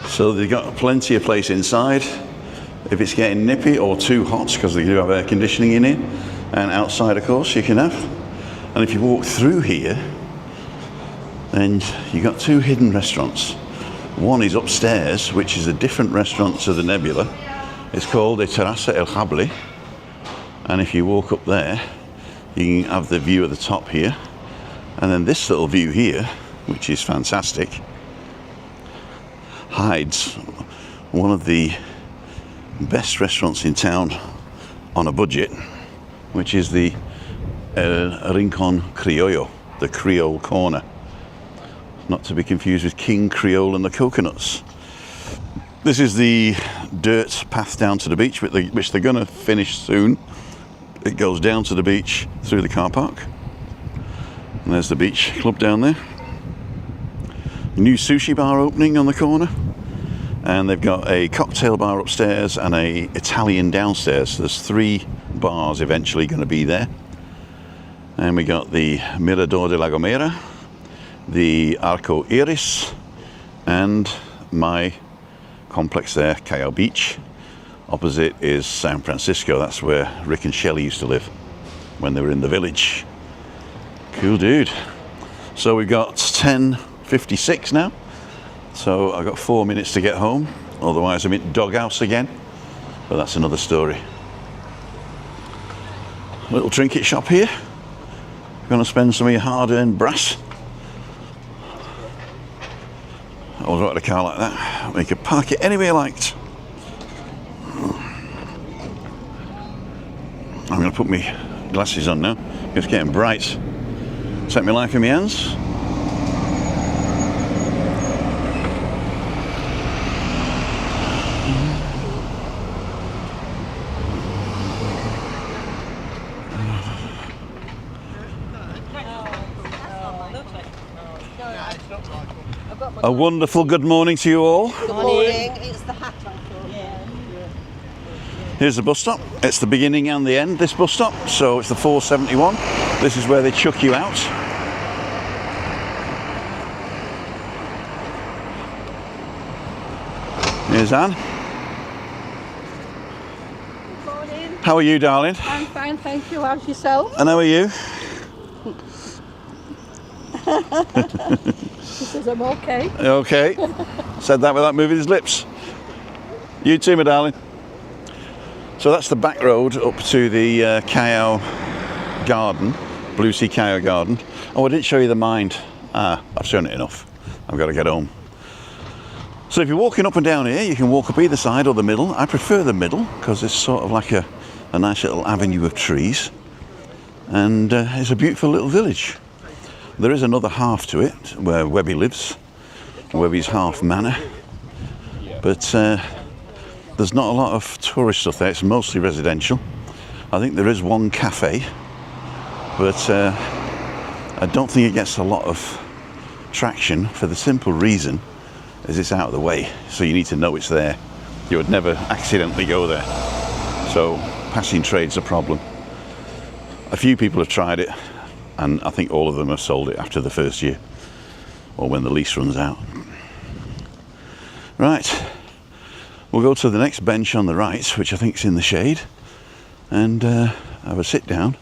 So they've got plenty of place inside. If it's getting nippy or too hot, because they do have air conditioning in here, and outside of course you can have. And if you walk through here, then you got two hidden restaurants. One is upstairs, which is a different restaurant to the Nebula. It's called the Terraza El Jable. And if you walk up there, you can have the view of the top here. And then this little view here, which is fantastic, hides one of the best restaurants in town on a budget, which is the El Rincon Criollo, the Creole Corner. Not to be confused with King Creole and the Coconuts. This is the dirt path down to the beach, which they're going to finish soon. It goes down to the beach through the car park. And there's the beach club down there. New sushi bar opening on the corner. And they've got a cocktail bar upstairs and a Italian downstairs. There's 3 bars eventually going to be there. And we got the Mirador de la Gomera, the Arco Iris, and my complex there, CALLAO Beach. Opposite is San Francisco. That's where Rick and Shelley used to live when they were in the village. Cool dude. So we've got 10:56 now. So I've got 4 minutes to get home. Otherwise I'm in doghouse again. But that's another story. Little trinket shop here. Going to spend some of your hard-earned brass. I always wanted a car like that. You could park it anywhere you liked. I'm going to put my glasses on now. It's getting bright. Take my life in my hands. A wonderful good morning to you all. Good morning. It's the hat, I thought. Here's the bus stop. It's the beginning and the end, this bus stop. So it's the 471. This is where they chuck you out. Here's Anne. Good morning. How are you, darling? I'm fine, thank you. How's yourself? And how are you? He says I'm okay. Okay. Said that without moving his lips. You too, my darling. So that's the back road up to the CALLAO garden, Blue Sea CALLAO garden. Oh, I didn't show you the mind. I've shown it enough. I've got to get home. So if you're walking up and down here, you can walk up either side or the middle. I prefer the middle because it's sort of like a nice little avenue of trees. And it's a beautiful little village. There is another half to it where Webby lives, Webby's half manor. But there's not a lot of tourist stuff there, it's mostly residential. I think there is one cafe, but I don't think it gets a lot of traction for the simple reason is it's out of the way, so you need to know it's there. You would never accidentally go there. So passing trade's a problem. A few people have tried it, and I think all of them have sold it after the first year, or when the lease runs out. Right, we'll go to the next bench on the right, which I think is in the shade, and have a sit down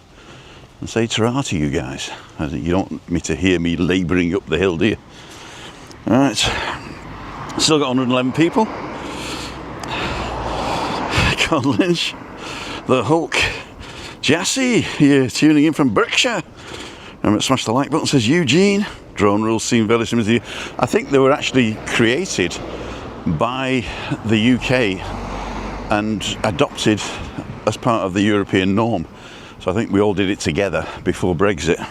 and say ta-ra to you guys. You don't want me to hear me labouring up the hill, do you? Alright, still got 111 people. Con Lynch, the Hulk, Jassy, here tuning in from Berkshire. Remember to smash the like button, says Eugene. Drone rules seem very similar to you. I think they were actually created by the UK and adopted as part of the European norm. So I think we all did it together before Brexit.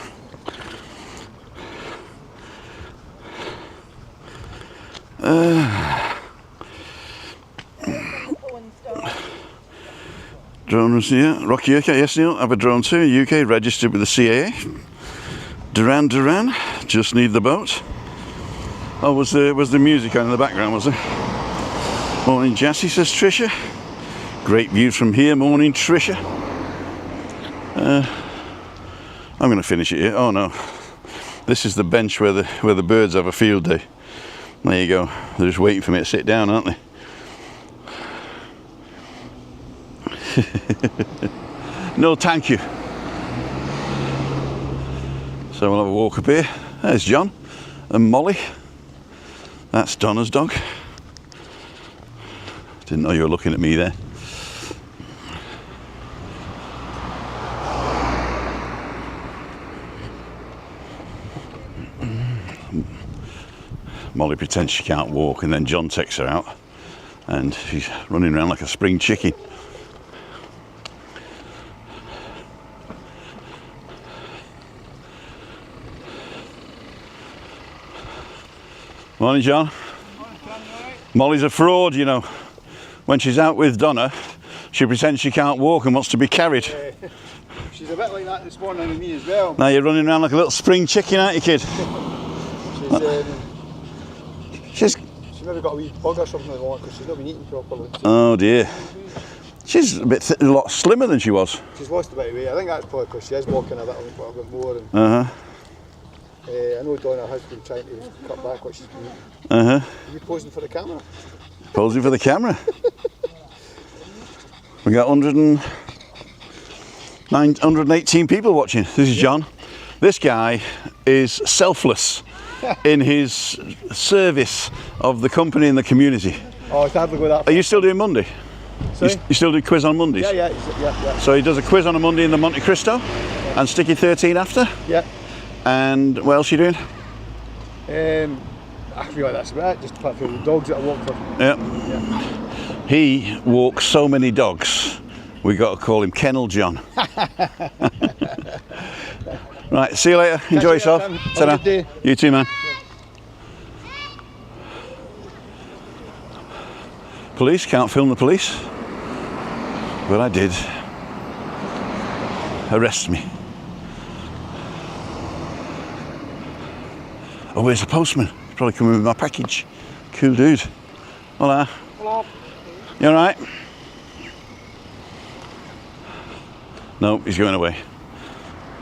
Drone rules, yeah. Rocky, okay, yes Neil, I have a drone too, UK, registered with the CAA. Duran Duran, just need the boat. Oh, was the music on in the background, was there? Morning Jassy, says Trisha. Great views from here, morning Trisha. I'm going to finish it here. Oh no, this is the bench where the birds have a field day. There you go, they're just waiting for me to sit down, aren't they? No thank you. So we'll have a walk up here. There's John and Molly. That's Donna's dog. Didn't know you were looking at me there. Molly pretends she can't walk, and then John takes her out and she's running around like a spring chicken. Morning, John. Molly's a fraud, you know. When she's out with Donna, she pretends she can't walk and wants to be carried. She's a bit like that this morning with me as well. Now you're running around like a little spring chicken, aren't you, kid? She's maybe got a wee bug or something like that because she's not been eating properly. Oh dear. She's a lot slimmer than she was. She's lost a bit of weight. I think that's probably because she is walking a little bit more. And, I know Donna has been trying to cut back what she's been eating. Are you posing for the camera? Posing for the camera. We got 118 people watching. This is John. This guy is selfless in his service of the company and the community. Oh, it's hard to go that far. Are you still doing Monday? Sorry? You still do quiz on Mondays? Yeah. So he does a quiz on a Monday in the Monte Cristo and Sticky 13 after? Yeah. And what else are you doing? I feel like that's about it, just for the dogs that I walk for. Yeah. He walks so many dogs, we got to call him Kennel John. Right, see you later. Enjoy yourself. Ta-ra. You too, man. Police, can't film the police. But I did. Arrest me. Oh, where's the postman? He's probably coming with my package. Cool dude. Hola. Hello. You alright? No, he's going away.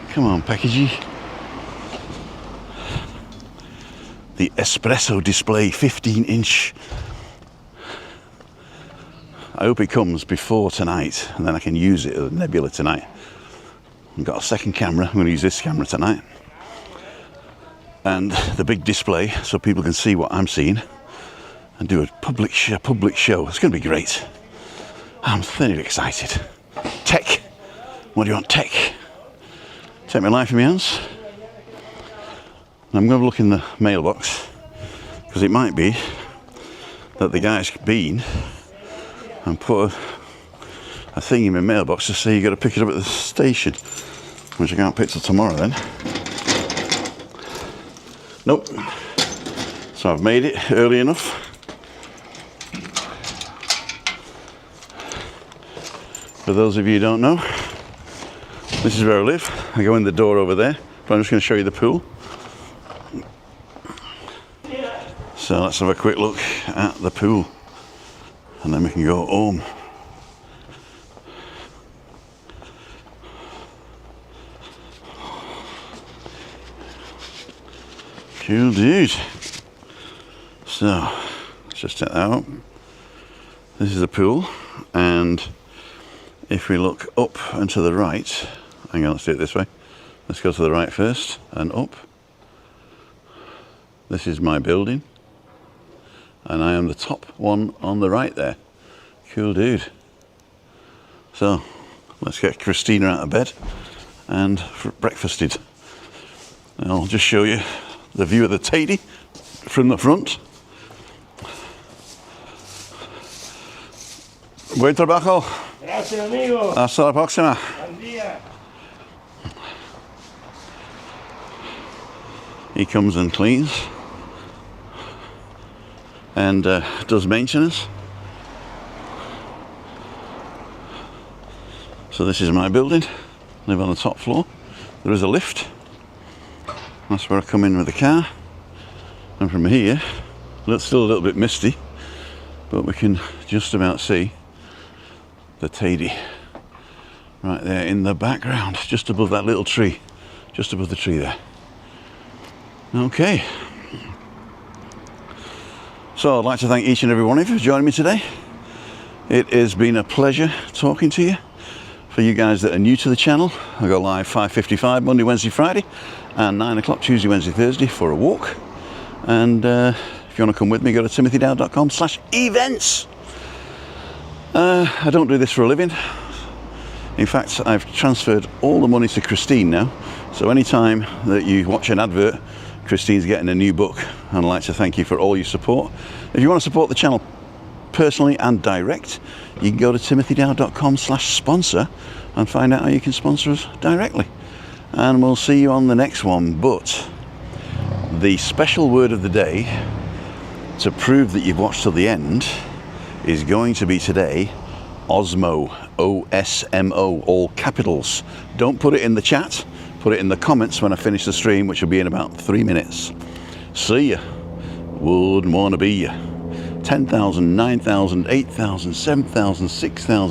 Come on, packagey. The espresso display, 15-inch. I hope it comes before tonight, and then I can use it at Nebula tonight. I've got a second camera. I'm going to use this camera tonight. and the big display so people can see what I'm seeing and do a public show. It's going to be great. I'm thoroughly excited. Tech. What do you want? Tech. Take my life in my hands. And I'm going to look in the mailbox because it might be that the guy's been and put a thing in my mailbox to say you got to pick it up at the station, which I can't pick till tomorrow then. Nope. So I've made it early enough. For those of you who don't know, this is where I live. I go in the door over there, but I'm just going to show you the pool. So let's have a quick look at the pool and then we can go home. Cool dude. So let's just check that out. This is the pool, and if we look up and to the right, hang on, let's do it this way. Let's go to the right first and up. This is my building, and I am the top one on the right there. Cool dude. So let's get Christina out of bed and breakfasted. And I'll just show you the view of the Tatey from the front. Buen trabajo. Gracias, amigo. Hasta la próxima. Buen día. He comes and cleans and does maintenance. So this is my building. I live on the top floor. There is a lift. That's where I come in with the car. And from here, it's still a little bit misty, but we can just about see the Tatey right there in the background, just above that little tree, just above the tree there. Okay. So I'd like to thank each and every one of you for joining me today. It has been a pleasure talking to you. For you guys that are new to the channel, I go live 5:55 Monday, Wednesday, Friday, and 9 o'clock Tuesday, Wednesday, Thursday for a walk. And if you want to come with me, go to timothydow.com/events. I don't do this for a living. In fact, I've transferred all the money to Christine now. So anytime that you watch an advert, Christine's getting a new book. And I'd like to thank you for all your support. If you want to support the channel personally and direct, you can go to timothydow.com/sponsor and find out how you can sponsor us directly. And we'll see you on the next one. But the special word of the day to prove that you've watched till the end is going to be today Osmo, O-S-M-O, all capitals. Don't put it in the chat, put it in the comments when I finish the stream, which will be in about 3 minutes. See ya. Wouldn't want to be ya. 10,000, 9,000, 8,000, 7,000, 6,000.